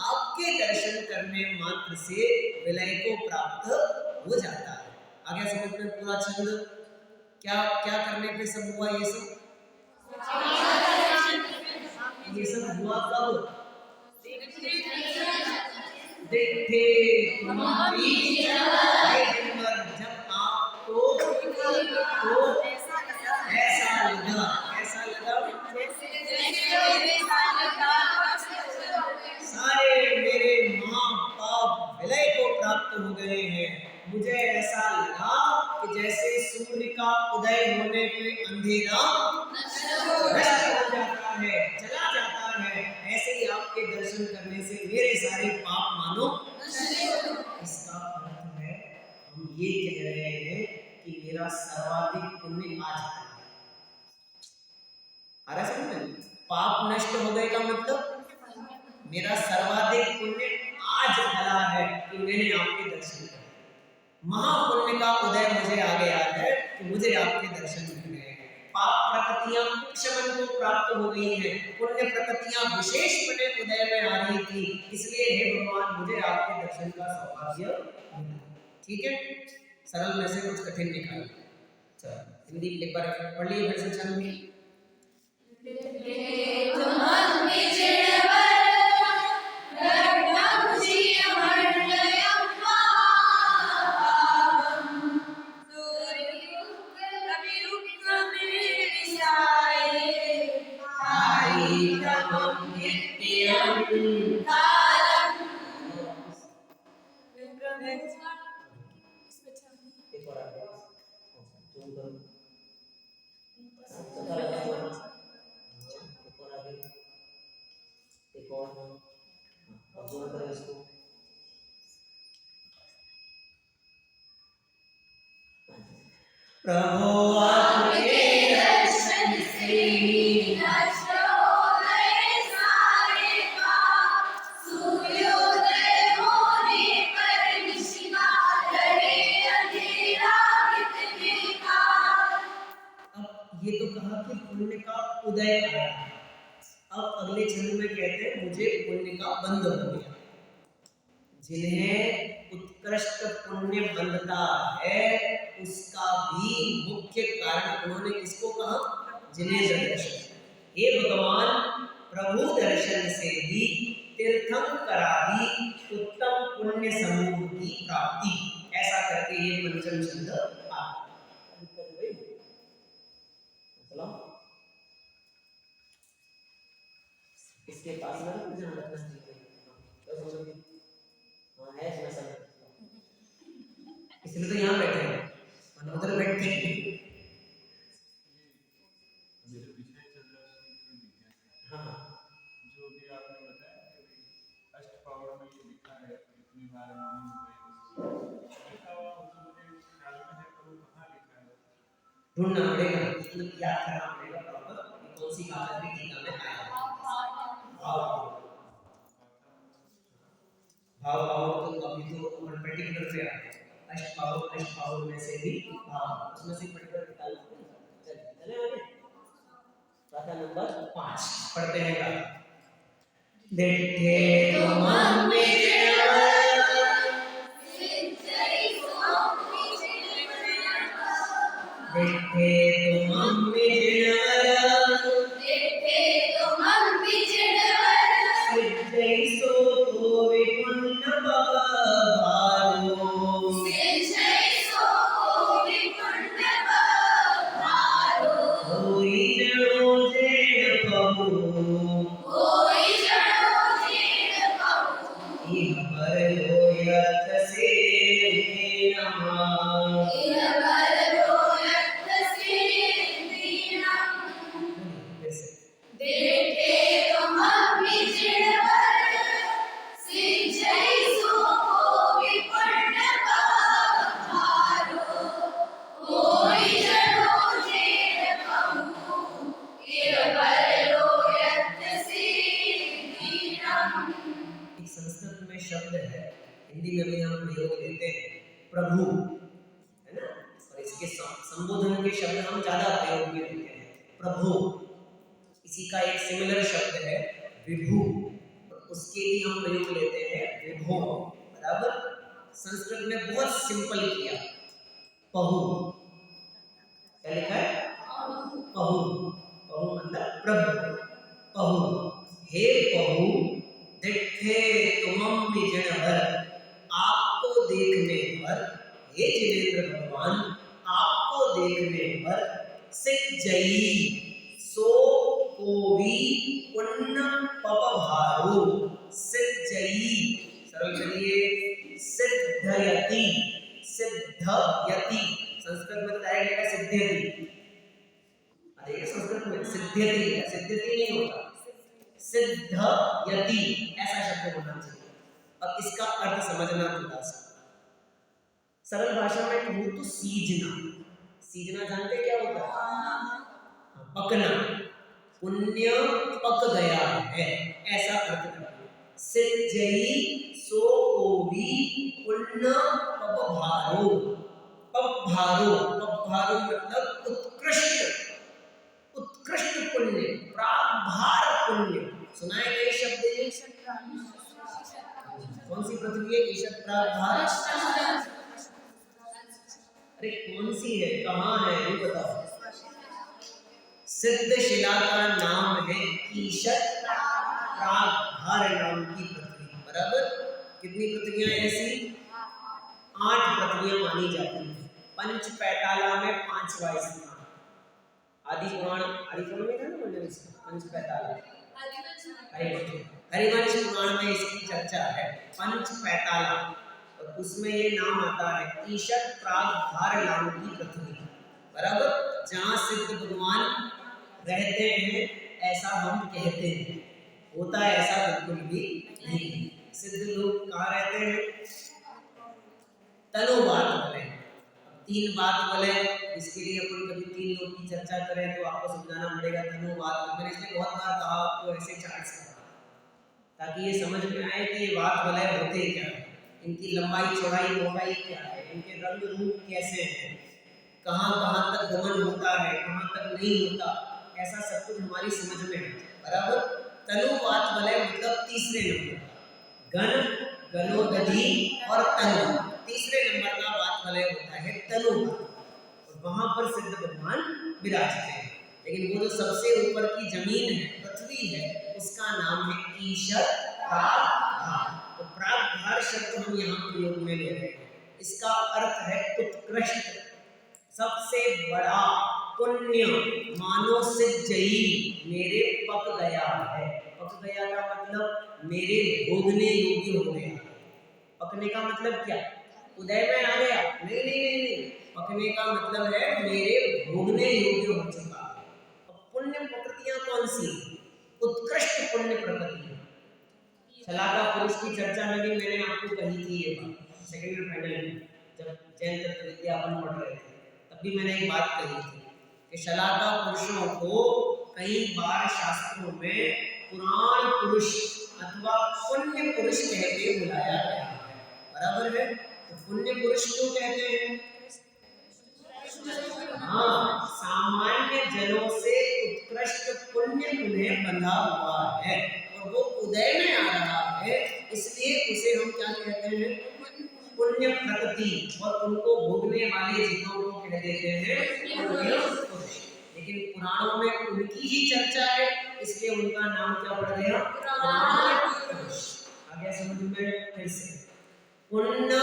आपके दर्शन करने मात्र से विलय को प्राप्त हो जाता है। आगे समझ में पूरा छंद क्या क्या करने पे सब हुआ ये सब हुआ कब, देखते जब आपको ऐसा लगा सारे मेरे महापाप विलय को प्राप्त हो गए हैं। मुझे ऐसा लगा कि जैसे सूर्य का उदय होने पे अंधेरा नष्ट हो जाता है, चला जाता है, ऐसे ही आपके दर्शन करने से मेरे सारे पाप मानो इसका अर्थ है हम ये कह रहे हैं कि मेरा सर्वाधिक पुण्य आज है। आ रहा समझ में? पाप नष्ट हो गए का मतलब मेरा सर्वाधिक पुण्य आज फला है कि मैंने आपके दर्शन किए। महापुण्य का उदय मुझे आ गया है कि मुझे आपके दर्शन मिल गए हैं। पाप प्रकृतियां उपशमन को प्राप्त हो गई हैं, पुण्य प्रकृतियां विशेष बने उदय में आ रही थी, इसलिए हे भगवान मुझे आपके दर्शन का सौभाग्य मिला। ठीक है, सरल में से कुछ कठिन निकाल। चलो हिंदी एक बार पढ़ लिए फिर से चंद में। प्रभु आपके दर्शन से नष्ट हो गए सारे पाप, सूर्योदय होने पर निशिता रहे अंधेरा कितने काल। अब ये तो कहा कि पुण्य का उदय आया, अब अगले चरण में कहते हैं मुझे पुण्य का बंध हो गया। जिन्हें उत्कृष्ट पुण्य बंधता है उसका भी मुख्य कारण उन्होंने किसको कहा, जिनेंद्र दर्शन। हे भगवान प्रभु दर्शन से ही तीर्थंकरादि उत्तम पुण्य समूह की प्राप्ति, ऐसा करके ये पंचम छंद आता। इसके पास में ध्यान रखना चाहिए, हाँ है इसमें सब, इसलिए तो यहाँ बैठे हैं, उधर बैठते हैं। हाँ जो भी आपने बताया कि अष्टपावड़ में ये लिखा है इतनी बार लिखा हुआ उसको मुझे ख्याल में है पर वो कहाँ लिखा है ढूंढना पड़ेगा, मतलब याद करना पड़ेगा प्रॉपर कौन सी बात है टीका में आया है। भाव भाव तो अभी तो पर्टिकुलर पे आ गया, अष्टपावड़ में से भी भाव उसमें से पर्टिकुलर निकाल चले आगे। गाथा नंबर 5 पढ़ते हैं गाथा। देखते तुम देखते तुम प्रभु, है ना। और इसके संबोधन के शब्द हम ज्यादा प्रयोग में लेते हैं, प्रभु। इसी का एक सिमिलर शब्द है विभु, उसके भी हम प्रयोग लेते हैं विभो, बराबर। संस्कृत में बहुत सिंपल किया, पहु, क्या लिखा है, पहु। पहु मतलब प्रभु, पहु। हे पहु दिट्ठे तुमम निजन भर, आपको देखने पर, हे जिनेंद्र भगवान आपको देखने पर, सिज्जयी सो कोवी पुण्य पपभारो, सिज्जयी, सरल करिए, सिद्धयति, सिद्धयति, संस्कृत में डायरेक्ट लिखा सिद्धयति, अरे संस्कृत में सिद्धयति, सिद्धयति नहीं होता, सिद्धयति ऐसा शब्द होना चाहिए। अब इसका अर्थ समझना थोड़ा सा सरल भाषा में कहूँ तो सीजना, सीजना जानते क्या होता है, पकना, पुण्य पक गया है, ऐसा अर्थ करना। सिज्जयी सो कोवी पुण्य पपभारो, पपभारो, पपभारो मतलब उत्कृष्ट, उत्कृष्ट पुण्य, प्रागभार पुण्य। सुना है ये शब्द, ये कौन सी पृथ्वी है, ईशत प्रागभार, अरे कौन सी है, कहाँ है ये बताओ। सिद्ध शिला का नाम है ईशत प्रागभार नाम की पृथ्वी, बराबर। कितनी पृथ्वियां ऐसी, 8 पृथ्वियां मानी जाती हैं। पंच पैताला में 5वां स्थान, आदि पुराण, आदि पुराण में था ना मतलब इसका पंच पैताला, हरिवंश पुराण में इसकी चर्चा है, पंच पैताला, और उसमें ये नाम आता है ईशत प्रागभार नाम की पृथ्वी, बराबर। जहाँ सिद्ध भगवान रहते हैं ऐसा हम कहते हैं, होता है ऐसा बिल्कुल भी नहीं। सिद्ध लोग कहाँ रहते हैं, तनो बात बोले, 3 बात बोले, इसके लिए अपन कभी 3 लोग की चर्चा करें तो आपको समझाना पड़ेगा तनो बात। मैंने इसलिए बहुत बार कहा आपको ऐसे चार्ट्स ताकि ये समझ में आए कि ये बात बोले होते क्या है, इनकी लंबाई चौड़ाई मोटाई क्या है, इनके रंग रूप कैसे हैं, कहाँ कहाँ तक गमन होता है, कहाँ तक नहीं होता, ऐसा सब कुछ हमारी समझ में है, बराबर। तनुवात वलय मतलब तीसरे नंबर, गण, गणोदधि और तनु, तीसरे नंबर का बात वलय होता है तनु, और वहां पर सिद्ध भगवान विराजते हैं। लेकिन वो जो सबसे ऊपर की जमीन है, पृथ्वी है, उसका नाम है ईशत प्रागभार। तो प्रागभार शब्द हम यहाँ प्रयोग में ले रहे हैं, इसका अर्थ है उत्कृष्ट, सबसे बड़ा पुण्य, मानो सिज्जयी मेरे पक गया है। पक गया का मतलब मेरे भोगने योग्य हो गया। पकने का मतलब क्या, उदय में आ गया, नहीं नहीं नहीं नहीं, पकने का मतलब है मेरे भोगने योग्य हो चुका। अब पुण्य प्रकृतियां कौन सी, उत्कृष्ट पुण्य प्रकृति। शलाका पुरुष की चर्चा में भी मैंने आपको कही थी ये बात, सेकंड ईयर फाइनल में जब जैन तत्व विद्या अपन पढ़ रहे थे, तब भी मैंने एक बात कही थी कि शलाका पुरुषों को कई बार शास्त्रों में पुराण पुरुष अथवा पुण्य पुरुष कहते बुलाया गया है, बराबर है। तो पुण्य पुरुष क्यों कहते हैं, हाँ, सामान्य जनों से उत्कृष्ट पुण्य उन्हें बंधा हुआ है और वो उदय में आ रहा है, इसलिए उसे हम क्या कहते हैं, पुण्य प्रकृति, और उनको भोगने वाले जीवों को कह देते हैं पुण्य पुरुष। लेकिन पुराणों में उनकी ही चर्चा है, इसलिए उनका नाम क्या पड़ गया, पुराण पुरुष। आगे समझ में फिर से, पुण्य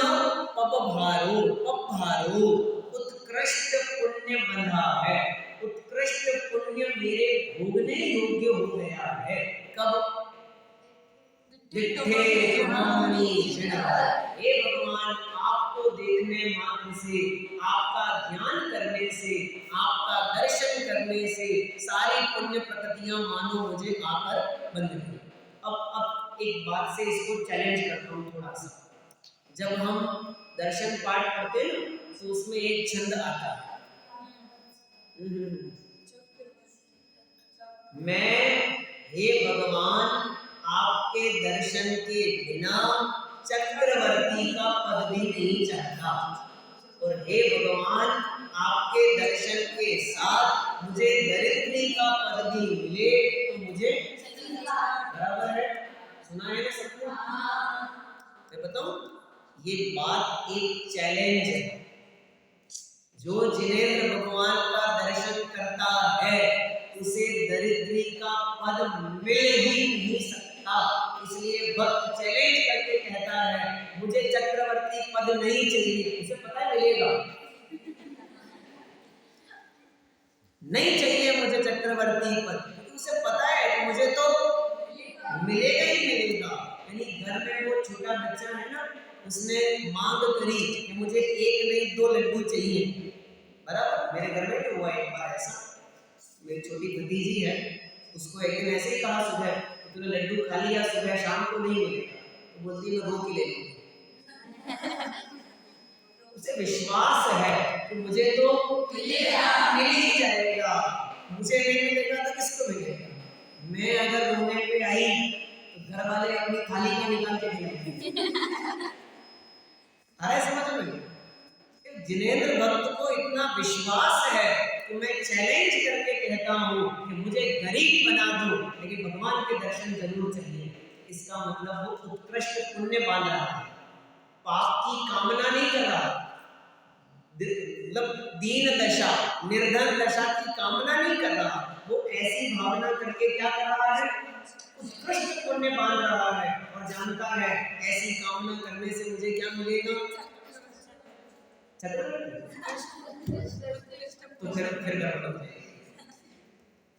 पपभारो, पपभारो उत्कृष्ट पुण्य बंधा है, उत्कृष्ट पुण्य मेरे भोगने योग्य हो गया है। कब, हे भगवान आपको देखने मात्र से, आपका ध्यान करने से, आपका दर्शन करने से सारी पुण्य प्रकृतियां मानो मुझे आकर बंध गई। अब एक बात से इसको चैलेंज करता हूँ थोड़ा सा, जब हम दर्शन पाठ पढ़ते हैं ना तो उसमें एक छंद आता है, मैं हे भगवान आपके दर्शन के बिना चक्रवर्ती का पद भी नहीं चाहता। और हे भगवान, आपके दर्शन के साथ मुझे दरिद्री का पद भी मिले तो मुझे बराबर है। सुना है ना सबको? मैं बताऊं, ये बात एक चैलेंज है। जो जिनेंद्र भगवान का दर्शन करता है उसे दरिद्री का पद मिल ही नहीं सकता। इसलिए भक्त चैलेंज करके कहता है मुझे चक्रवर्ती पद नहीं चाहिए। उसे पता है मिलेगा, नहीं चाहिए मुझे चक्रवर्ती पद, क्योंकि उसे पता है कि मुझे तो मिलेगा ही मिलेगा। यानी घर में वो छोटा बच्चा है ना, उसने मांग करी कि मुझे एक नहीं 2 लड्डू चाहिए। बराबर, मेरे घर में भी हुआ एक बार ऐसा। मेरी छोटी भतीजी है, उसको एक दिन ऐसे ही कहा सुबह कि तूने लड्डू खा लिया, सुबह शाम को नहीं मिलेगा। तो बोलती मैं रोक ही ले लूंगी। उसे विश्वास है कि मुझे तो मिल ही जाएगा, मुझे नहीं मिलेगा तो किसको मिलेगा। मैं अगर रोने पे आई तो घर वाले अपनी थाली में निकाल के खिलाएंगे। अरे समझ में, जिनेंद्र भक्त को इतना विश्वास है कि मैं चैलेंज करके कहता हूँ कि मुझे गरीब बना दो, लेकिन भगवान के दर्शन जरूर चाहिए। इसका मतलब वो उत्कृष्ट पुण्य बांध रहा है, पाप की कामना नहीं कर रहा, मतलब दीन दशा निर्धन दशा की कामना नहीं कर रहा। वो ऐसी भावना करके क्या कर रहा है, उत्कृष्ट पुण्य बांध रहा है और जानता है ऐसी कामना करने से मुझे क्या मिलेगा, तो फिर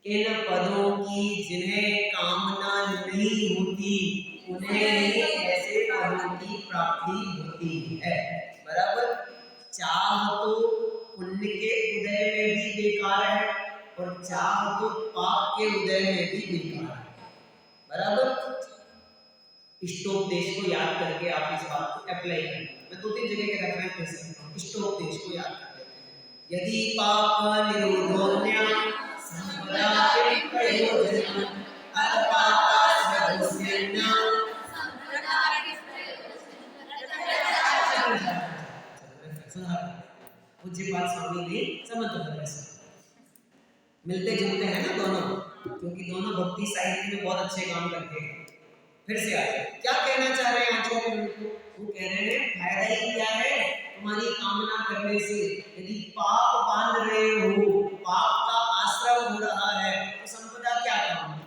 इन पदों की जिन्हें कामना नहीं होती उन्हें ऐसे पदों की प्राप्ति होती है। बराबर, चाह तो पुण्य के उदय में भी बेकार है और चाह तो पाप के उदय में भी बेकार है। बराबर, इष्टोपदेश को याद करके आप इस बात को अप्लाई करें। मैं 2-3 जगह के रेफरेंस दे सकता हूँ, इष्टोपदेश को याद कर लेते हैं। यदि पाप निरोधोन्या संपदा के प्रयोजन अतपाता सर्वस्यन्या पूज्यपाद स्वामी ने समझ मिलते जुलते हैं ना दोनों, क्योंकि दोनों भक्ति साहित्य में बहुत अच्छे काम करते हैं। फिर से आए, क्या कहना चाह रहे हैं आचार्य उनको? वो कह रहे हैं फायदा ही क्या है तुम्हारी कामना करने से। यदि पाप बांध रहे हो, पाप का आश्रय हो रहा है तो संपदा क्या काम है।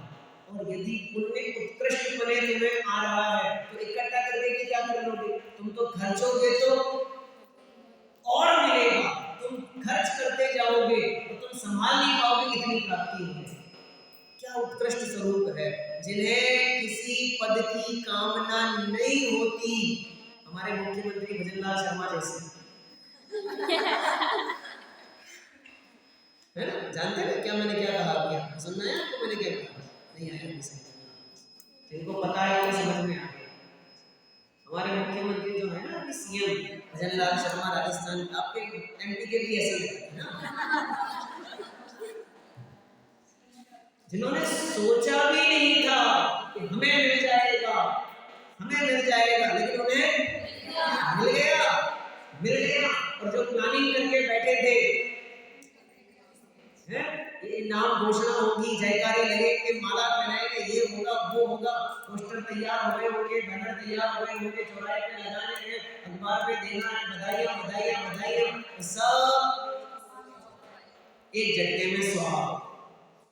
और यदि पुण्य उत्कृष्ट पुण्य तुम्हें आ रहा है तो इकट्ठा करके भी क्या कर लोगे, तुम तो खर्चोगे तो और मिलेगा, तुम खर्च करते जाओगे तो तुम संभाल नहीं पाओगे कितनी प्राप्ति होगी। क्या उत्कृष्ट स्वरूप है, जिन्हें किसी पद की कामना नहीं होती। हमारे मुख्यमंत्री भजनलाल शर्मा जैसे है ना, जानते हैं क्या मैंने क्या कहा अभी? सुनना है आपको मैंने क्या कहा? नहीं आया जिनको पता है वो समझ में आ गया। हमारे मुख्यमंत्री जो है ना अभी सीएम भजनलाल शर्मा, राजस्थान, आपके एमपी के भी ऐसे ही ना, जिन्होंने सोचा भी नहीं था कि हमें मिल जाएगा, हमें मिल जाएगा, लेकिन उन्हें मिल गया। और जो प्लानिंग करके बैठे थे, हैं, ये नाम घोषणा होगी, जयकारे लगेंगे, माला पहनाएंगे, ये होगा वो होगा, पोस्टर तैयार हो गए होंगे, बैनर तैयार हो गए होंगे, चौराहे पे लगाने हैं, अखबार पे देना है, बधाइयां बधाइयां बधाइयां, सब एक झटके में स्वाहा।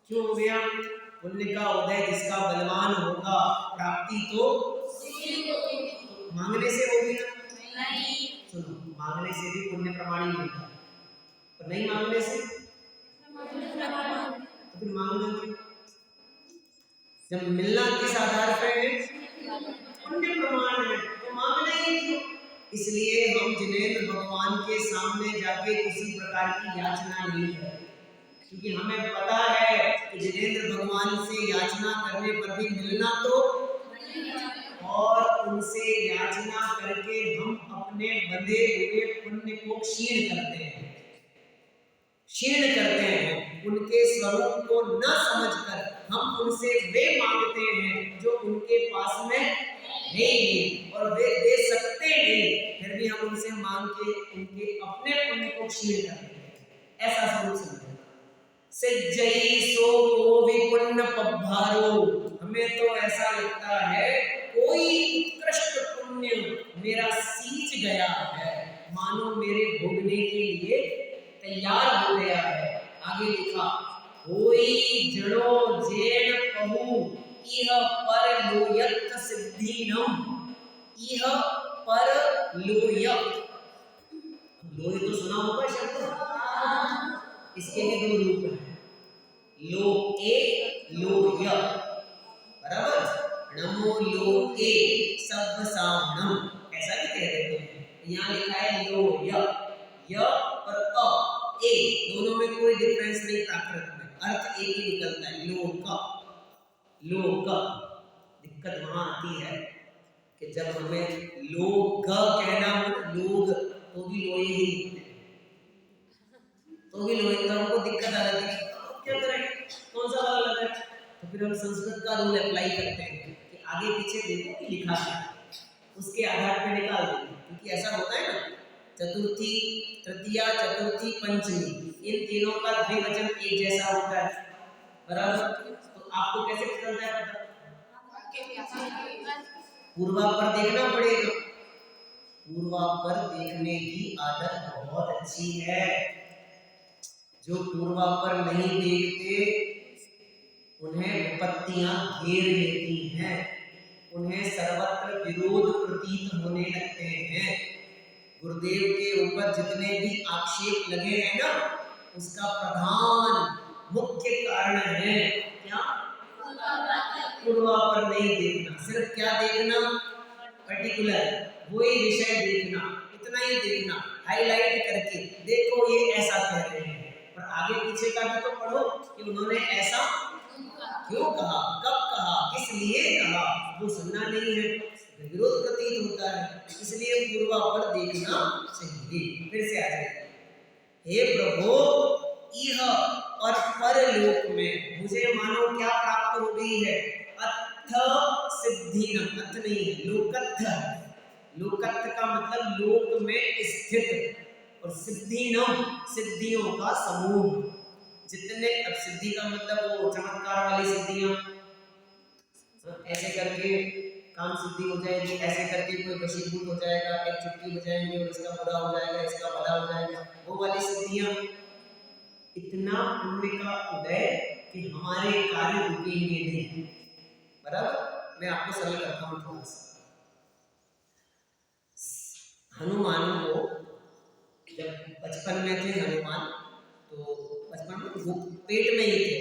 क्यों हो गया? पुण्य का उदय जिसका बलवान होगा, प्राप्ति तो मांगने से होगी ना? नहीं। सुनो, मांगने से भी पुण्य प्रमाण ही होता है, और नहीं मांगने से तो फिर मांगना क्यों? जब मिलना किस आधार पर है? पुण्य प्रमाण है, तो मांगना ही क्यों? इसलिए हम जिनेंद्र भगवान के सामने जाके किसी प्रकार की याचना नहीं करते, क्योंकि हमें पता है कि जिनेंद्र भगवान से याचना करने पर भी मिलना तो, और उनसे याचना करके हम अपने बंधे हुए पुण्य को क्षीण करते हैं, उनके स्वरूप को न समझकर हम उनसे वे मांगते हैं जो उनके पास में नहीं, और वे दे सकते नहीं, फिर भी हम उनसे मांग के उनके अपने पुण्य को क्षीण कर देते हैं। ऐसा स्वरूप समझना। सिज्जई सो को विपुण्य पब्भारो, हमें तो ऐसा लगता है कोई उत्कृष्ट पुण्य मेरा सींच गया है, मानो मेरे भोगने के लिए तैयार हो गया है। आगे लिखा, होई जड़ो जेण कहू इह पर लोयत सिद्धीनम, इह पर लोयत, लोय तो सुना होगा शब्द, इसके भी दो रूप हैं, लो ए लोय, बराबर, नमो लो ए सब सामनम, ऐसा भी कह देते हैं। यहाँ लिखा है लोय, य और अ ए, दोनों में कोई डिफरेंस नहीं, प्राकृत में अर्थ एक ही निकलता है, लोक। लोक दिक्कत वहां आती है कि जब हमें लोग कहना हो, लोग, तो भी लोए ही लिखते हैं, तो भी लोए, तो हमको दिक्कत आ जाती है, क्या करें, कौन सा वाला लगा है? तो फिर हम संस्कृत का रूल अप्लाई करते हैं कि आगे पीछे देखो कि लिखा है, उसके आधार पर निकाल देंगे, क्योंकि ऐसा होता है ना, चतुर्थी, तृतीया, चतुर्थी, पंचमी, इन तीनों का द्विवचन एक जैसा होता है, बराबर, तो आपको कैसे चलता है पता? पूर्वापर देखना पड़ेगा, पूर्वापर देखने की आदत बहुत अच्छी है। जो पूर्वापर नहीं देखते उन्हें विपत्तियां घेर लेती हैं, उन्हें सर्वत्र विरोध प्रतीत होने लगते हैं। गुरुदेव के ऊपर जितने भी आक्षेप लगे हैं ना, उसका प्रधान मुख्य कारण है क्या? पूर्वापर नहीं देखना। सिर्फ क्या देखना? पर्टिकुलर वही विषय देखना, इतना ही देखना, हाईलाइट करके देखो ये ऐसा कह रहे हैं, पर आगे पीछे का भी तो पढ़ो कि उन्होंने ऐसा क्यों कहा, कब कहा, किस लिए कहा, वो सुनना नहीं है, विरोध प्रतीत होता है, इसलिए पूर्वापर देखना चाहिए। फिर से आ जाए, हे प्रभु, यह और परलोक में मुझे मानो क्या प्राप्त हो गई है? अथ सिद्धि, अथ नहीं है, लोकत्थ। लोकत्थ का मतलब लोक में स्थित, और सिद्धिनम सिद्धियों का समूह। जितने, अब सिद्धि का मतलब वो चमत्कार वाली सिद्धियां, ऐसे करके काम सिद्धि हो जाएगी, ऐसे करके कोई वशीभूत हो जाएगा, एक चुटकी बजाएंगे और इसका बुरा हो जाएगा, इसका भला हो जाएगा, वो वाली सिद्धियां। इतना पुण्य का उदय कि हमारे कार्य रुकेंगे नहीं, बराबर। मैं आपको सरल करता हूँ थोड़ा सा। हनुमान को जब बचपन में थे हनुमान, तो बचपन में वो पेट में ही थे,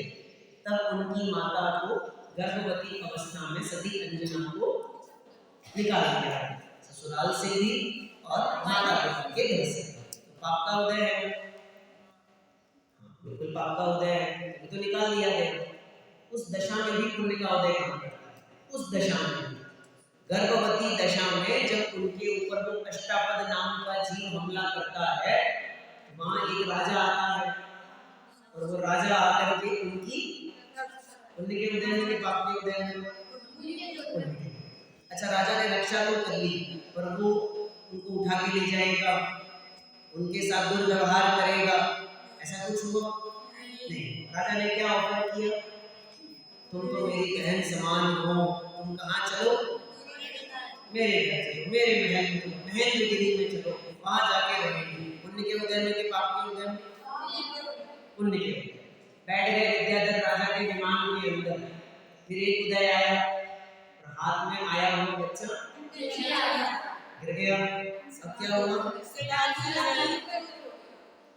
तब उनकी माता को गर्भवती अवस्था में सती अंजना को निकाल दिया है, ससुराल से भी और माता पिता के घर से। तो पाप का उदय है, बिल्कुल पाप का उदय है, तो निकाल दिया गया। उस दशा में भी पुण्य का उदय कहाँ करता है? उस दशा में, गर्भवती दशा में, जब उनके ऊपर वो अष्टापद नाम का जीव हमला करता है, वहां एक राजा आता है, और वो राजा आकर के उनकी पुण्य के उदय में, पाप के उदय में, अच्छा राजा ने रक्षा तो कर ली, पर वो उनको उठा के ले जाएगा, उनके साथ दुर्व्यवहार करेगा, ऐसा कुछ हुआ नहीं। राजा ने क्या ऑफर किया? तुम तो मेरी बहन समान हो, तुम कहाँ चलो? मेरे घर चलो, मेरे महल में चलो, महेंद्रगिरी में चलो, वहां जाके रहेंगे। पुण्य के उदय में के पाप के उदय में? पुण्य के उदय। बैठ गए विद्याधर राजा के विमान के अंदर, फिर एक उदय आया, और हाथ में आया हुआ बच्चा गिर गया। अब क्या हुआ?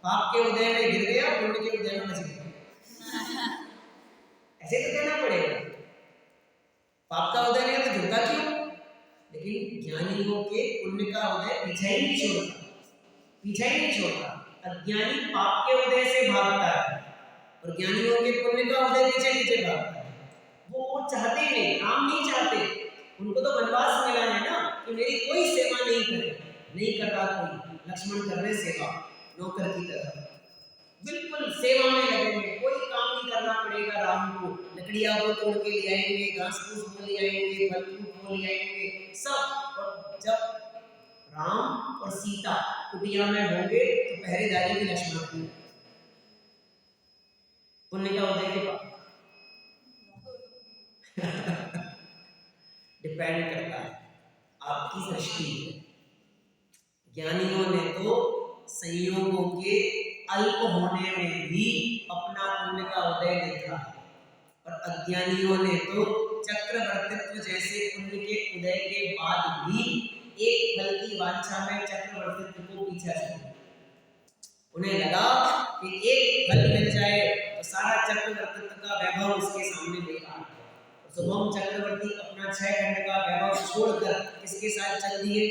पाप के उदय में गिर गया, पुण्य के उदय में बच गया। ऐसे तो कहना पड़ेगा, पाप का उदय नहीं तो झुकता क्यों? लेकिन ज्ञानियों के पुण्य का उदय पीछा ही नहीं छोड़ता, पीछा ही नहीं छोड़ता। अज्ञानी पाप के उदय से भागता है, और ज्ञानियों के पुण्य का उदय पीछे पीछे भागता है। वो चाहते ही नहीं, राम नहीं चाहते, उनको तो वनवास मिला है ना, कि मेरी कोई सेवा नहीं करे, नहीं कर रहा कोई, लक्ष्मण कर रहे सेवा नौकर की तरह, बिल्कुल सेवा में लगेंगे, कोई काम नहीं करना पड़ेगा राम को, लकड़ियां वो तोड़ के ले आएंगे, घास फूस वो ले आएंगे, फल फूल वो को ले आएंगे सब। और जब राम और सीता कुटिया में होंगे तो पहरेदारी भी लक्ष्मण की। पुण्य का उदय के बाद डिपेंड करता है आपकी दृष्टि। ज्ञानियों ने तो संयोगों के अल्प होने में भी अपना पुण्य का उदय देखा है, और अज्ञानियों ने तो चक्रवर्तित्व जैसे पुण्य के उदय के बाद भी एक फल की वांछा में चक्रवर्तित्व को पीछा छोड़ा। उन्हें लगा कि एक फल मिल जाए तो सारा चक्रवर्तित्व का वैभव उसके सामने बेकार है। शुभम चक्रवर्ती अपना 6 खंड का वैभव छोड़कर किसके साथ चल दिए?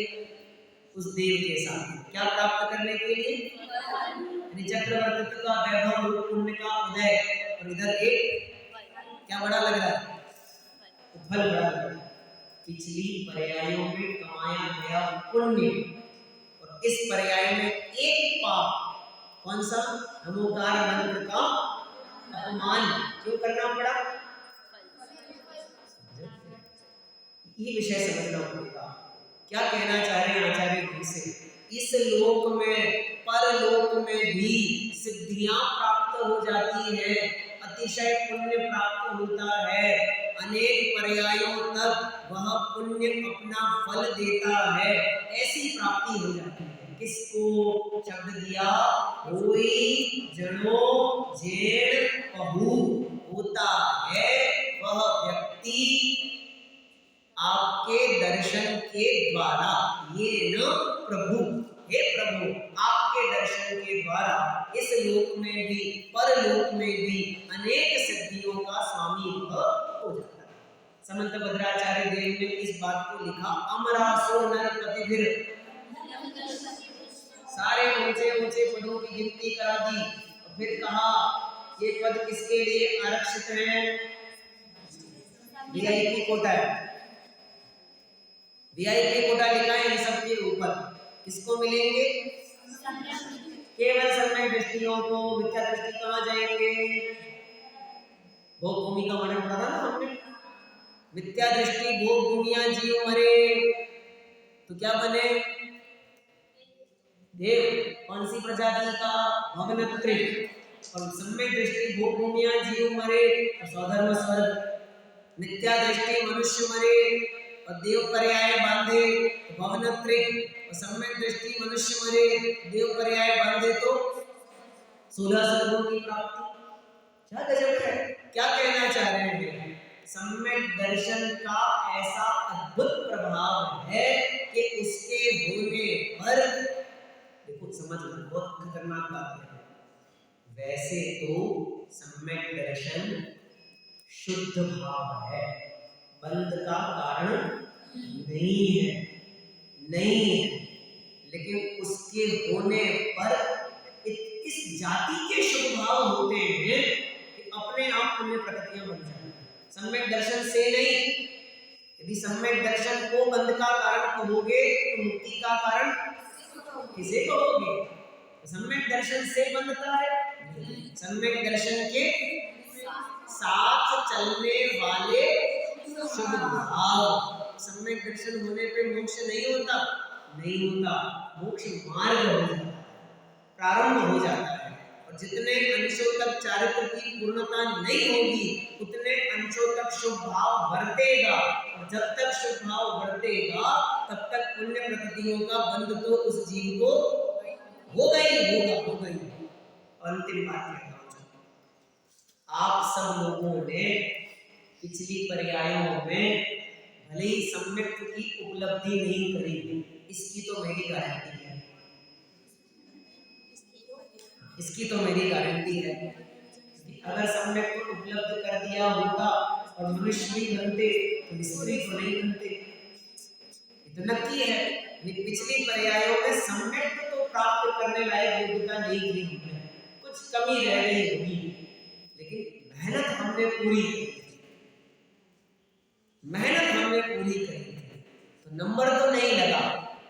उस देव के साथ। क्या प्राप्त करने के लिए? चक्रवर्तित्व का वैभव, पुण्य का उदय, और इधर एक क्या बड़ा लग रहा है? फल बड़ा लग रहा है। पिछली पर्यायों में कमाया गया पुण्य और इस पर्याय में एक पाप, कौन सा? नमोकार मंत्र का अपमान क्यों करना पड़ा? ये विषय समझना पड़ेगा। क्या कहना चाह रहे हैं आचार्य जी से? इस लोक में परलोक में भी सिद्धियां प्राप्त हो जाती है, अतिशय पुण्य प्राप्त होता है, अनेक पर्यायों तक वह पुण्य अपना फल देता है, ऐसी प्राप्ति हो जाती है। किसको शब्द दिया? कोई जनो जेड़ पहु होता है वह व्यक्ति आपके दर्शन के द्वारा। ये न प्रभु, हे प्रभु, आपके दर्शन के द्वारा इस लोक में भी परलोक में भी अनेक सिद्धियों का स्वामी हो जाता है। समंत भद्राचार्य देव ने इस बात को लिखा, अमरासो नरपतिभिर, सारे ऊंचे ऊंचे पदों की गिनती करा दी और फिर कहा ये पद किसके लिए आरक्षित है? वीआईपी कोटा है। वीआईपी कोटा लिखा है इन सब के ऊपर। किसको मिलेंगे? केवल सम्यक दृष्टियों को। मिथ्या दृष्टि कहाँ जाएंगे? भोग भूमि का वर्णन पढ़ा था ना हमने। मिथ्या दृष्टि भोग भूमिया जीव मरे तो क्या बने? देव। कौन सी प्रजाति का? भवनत्रिक। और सम्यक दृष्टि भोग भूमिया जीव मरे तो स्वधर्म स्वर्ग। मिथ्या दृष्टि मनुष्य मरे और देव पर्याय बांधे तो भवनत्रिक, और सम्यक दृष्टि मनुष्य मरे देव पर्याय बांधे तो 16 स्वर्गों की प्राप्ति। क्या गजब है! क्या कहना चाह रहे हैं? सम्यक दर्शन का ऐसा अद्भुत प्रभाव है कि उसके होने पर, देखो समझना, बहुत खतरनाक बात है। वैसे तो सम्यक दर्शन शुद्ध भाव है, बंध का कारण नहीं है, लेकिन उसके होने पर इस जाति के शुभ भाव होते हैं कि अपने आप पुण्य प्रकृतियां बन जाती हैं। सम्यक दर्शन से नहीं। यदि सम्यक दर्शन को बंध का कारण कहोगे तो मुक्ति का कारण किसे कहोगे? सम्यक दर्शन से बंधता है? सम्यक दर्शन के साथ चलने वाले शुभ भाव। सम्यक दर्शन होने पे मोक्ष नहीं होता, मोक्ष मार्ग हो जाता है, प्रारंभ हो जाता है। और जितने अंशों तक चारित्र की पूर्णता नहीं होगी उतने अंशों तक शुभ भाव बढ़तेगा, और जब तक शुभ भाव बढ़तेगा तब तक पुण्य प्रकृतियों का बंध तो उस जीव को होगा ही होगा। अंतिम बात कहता हूं, आप सब लोगों ने पिछली पर्यायों में भले ही सम्यक की उपलब्धि नहीं करी, इसकी तो मेरी गारंटी है, अगर सम्यक को उपलब्ध कर दिया होता और मनुष्य भी बनते तो स्त्री तो नहीं बनते। इतना की है, पिछली पर्यायों में सम्यक तो प्राप्त करने लायक योग्यता नहीं थी, कुछ कमी रह गई होगी, लेकिन मेहनत हमने पूरी करी। तो नंबर तो नहीं लगा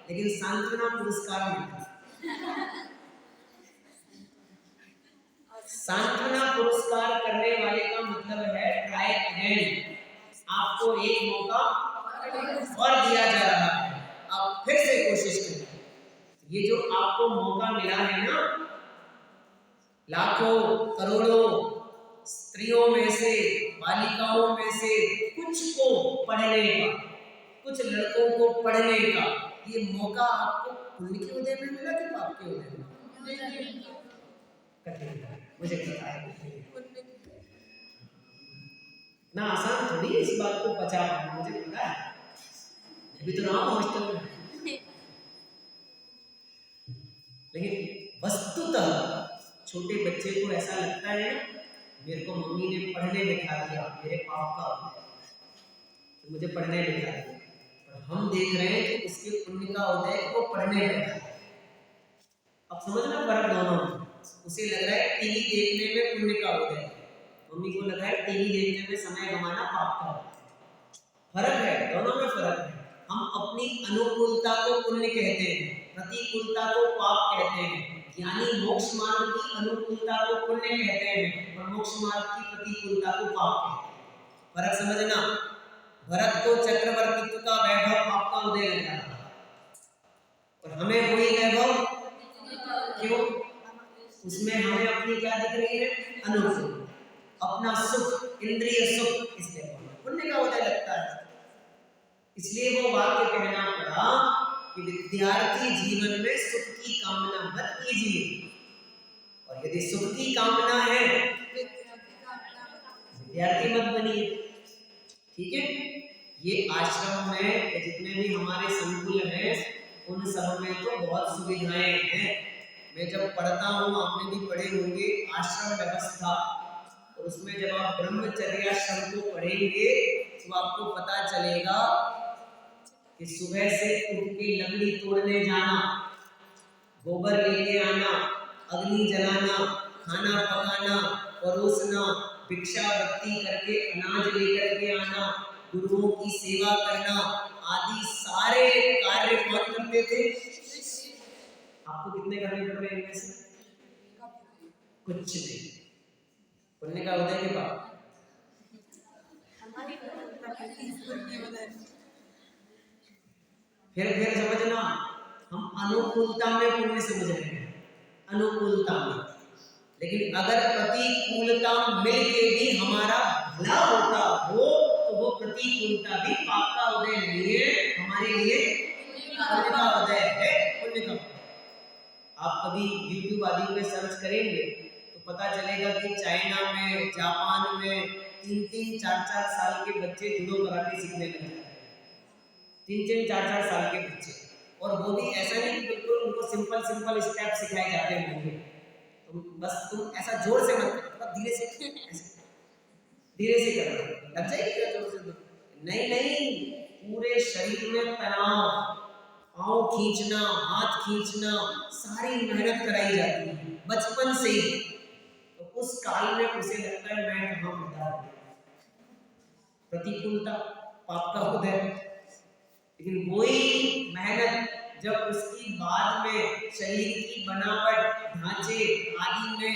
लेकिन सांत्वना पुरस्कार मिला। सांत्वना पुरस्कार करने वाले का मतलब है ट्राई अगेन, आपको एक मौका और दिया जा रहा है। आप फिर से कोशिश करें। ये जो आपको मौका मिला है ना, लाखों करोड़ों स्त्रियों में से, बालिकाओं में से कुछ को पढ़ने का, कुछ लड़कों को पढ़ने का, ये मौका आपको पुण्य के उदय में मिला कि पाप के उदय में? कठिन है, मुझे पता है ना, आसान थोड़ी है इस बात को पचा पाना, मुझे पता है, अभी तो रहा हॉस्टल में। लेकिन वस्तुतः छोटे बच्चे को ऐसा लगता है मेरे को मम्मी ने पढ़ने बिठा दिया, मेरे पाप का उदय, तो मुझे पढ़ने बिठा दिया, पर हम देख रहे हैं कि उसके पुण्य का उदय वो पढ़ने बैठा है। अब समझना फर्क दोनों में। उसे लग रहा है टीवी देखने में पुण्य का उदय, मम्मी को लग रहा है टीवी देखने में समय गंवाना पाप का उदय। फर्क है, दोनों में फर्क है। हम अपनी अनुकूलता को पुण्य कहते हैं, प्रतिकूलता को पाप कहते हैं। ज्ञानी मोक्ष मार्ग की अनुकूलता को पुण्य कहते हैं और मोक्ष मार्ग की प्रतिकूलता को पाप कहते हैं। फर्क समझना। भरत को चक्रवर्तित्व का वैभव पाप का उदय लग रहा था और हमें वही वैभव क्यों? उसमें हमें अपनी क्या दिख रही है? अनुकूल, अपना सुख, इंद्रिय सुख, इसलिए पुण्य का उदय लगता है। इसलिए वो वाक्य कहना पड़ा कि विद्यार्थी जीवन में सुख की कामना मत कीजिए, और यदि सुख की कामना है विद्यार्थी मत बनिए। ठीक है? ये आश्रम में जितने भी हमारे संकुल हैं उन सब में तो बहुत सुविधाएं हैं। मैं जब पढ़ता हूँ, आपने भी पढ़े होंगे आश्रम व्यवस्था, और उसमें जब आप ब्रह्मचर्याश्रम को पढ़ेंगे तो आपको पता चलेगा कि सुबह से उठ के लकड़ी तोड़ने जाना, गोबर लेके आना, अग्नि जलाना, खाना पकाना, परोसना, भिक्षावृत्ति करके अनाज लेकर के आना, गुरुओं की सेवा करना आदि सारे कार्य कौन करते थे? आपको कितने करने पड़ रहे हैं इनमें से? कुछ नहीं। पुण्य का उदय के बाद फिर समझना, हम अनुकूलता में पुण्य समझ रहे हैं, अनुकूलता में। लेकिन अगर प्रतिकूलता मिल के भी हमारा भला होता हो तो वो प्रतिकूलता भी पाप का उदय नहीं है, हमारे लिए पुण्य का उदय है। पुण्य का, आप कभी YouTube आदि पे सर्च करेंगे तो पता चलेगा कि चाइना में, जापान में 3-3, 4-4 साल के बच्चे जूडो कराटे सीखने लग जाते हैं। 3-3, 4-4 साल के बच्चे, और वो भी ऐसा नहीं कि बिल्कुल उनको सिंपल स्टेप सिखाए जाते होंगे। तुम ऐसा जोर से मत करो, धीरे से करो, लग जाएगी जोर से। नहीं, पूरे शरीर में तनाव, पाँव खींचना, हाथ खींचना, सारी मेहनत कराई जाती है बचपन से ही। तो उस काल में उसे लगता है मैं कहाँ बता, प्रतिकूलता पाप का उदय। लेकिन वही मेहनत जब उसकी बाद में शरीर की बनावट, ढांचे आदि में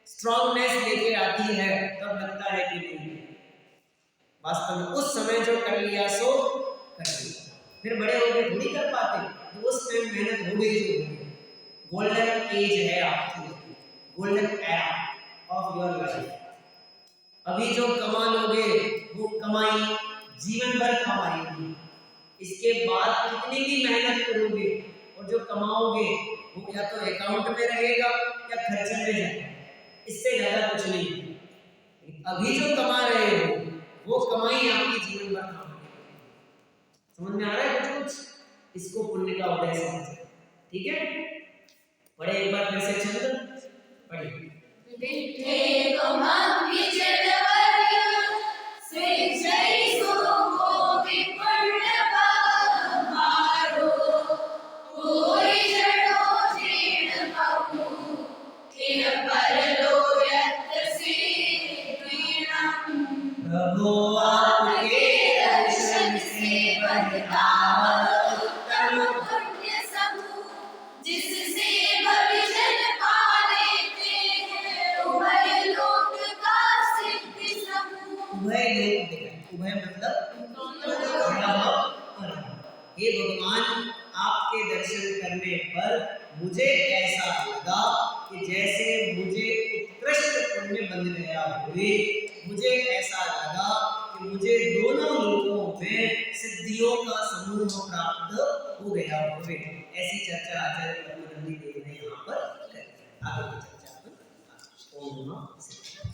स्ट्रॉन्गनेस लेके आती है, तब लगता है कि नहीं, वास्तव में उस समय जो कर लिया सो कर लिया। फिर बड़े होकर थोड़ी कर पाते, तो उस टाइम मेहनत हो गई जो हो गई। गोल्डन एज है आपकी, golden era of your life. अभी जो कमा लोगे वो कमाई जीवन भर कमाएगी। इसके बाद कितनी भी मेहनत करोगे और जो कमाओगे वो या तो अकाउंट में रहेगा या खर्चे में जाएगा, इससे ज्यादा कुछ नहीं। अभी जो कमा रहे हो वो कमाई आपकी जीवन भर कमाएगी। समझ में आ रहा है कुछ? इसको पुण्य का उदय समझो। ठीक है, पढ़े एक बार फिर से छंद पढ़िए। प्रभु आपके दर्शन से बढ़ता उत्तम पुण्य समूह, जिससे भविष्य पा लेते हैं उभय लोक का सिद्धि समूह। उभय लोक, उभय मतलब हे भगवान, आपके दर्शन करने पर मुझे ऐसा लगा कि जैसे मुझे उत्कृष्ट पुण्य बन गया हुए, मुझे ऐसा लगा कि मुझे दोनों लोकों में सिद्धियों का समूह प्राप्त हो गया हुए। ऐसी चर्चा आचार्य ब्रह्मदंडी देव ने यहाँ पर करी। आगे की चर्चा अपन ओम नमः शिवाय।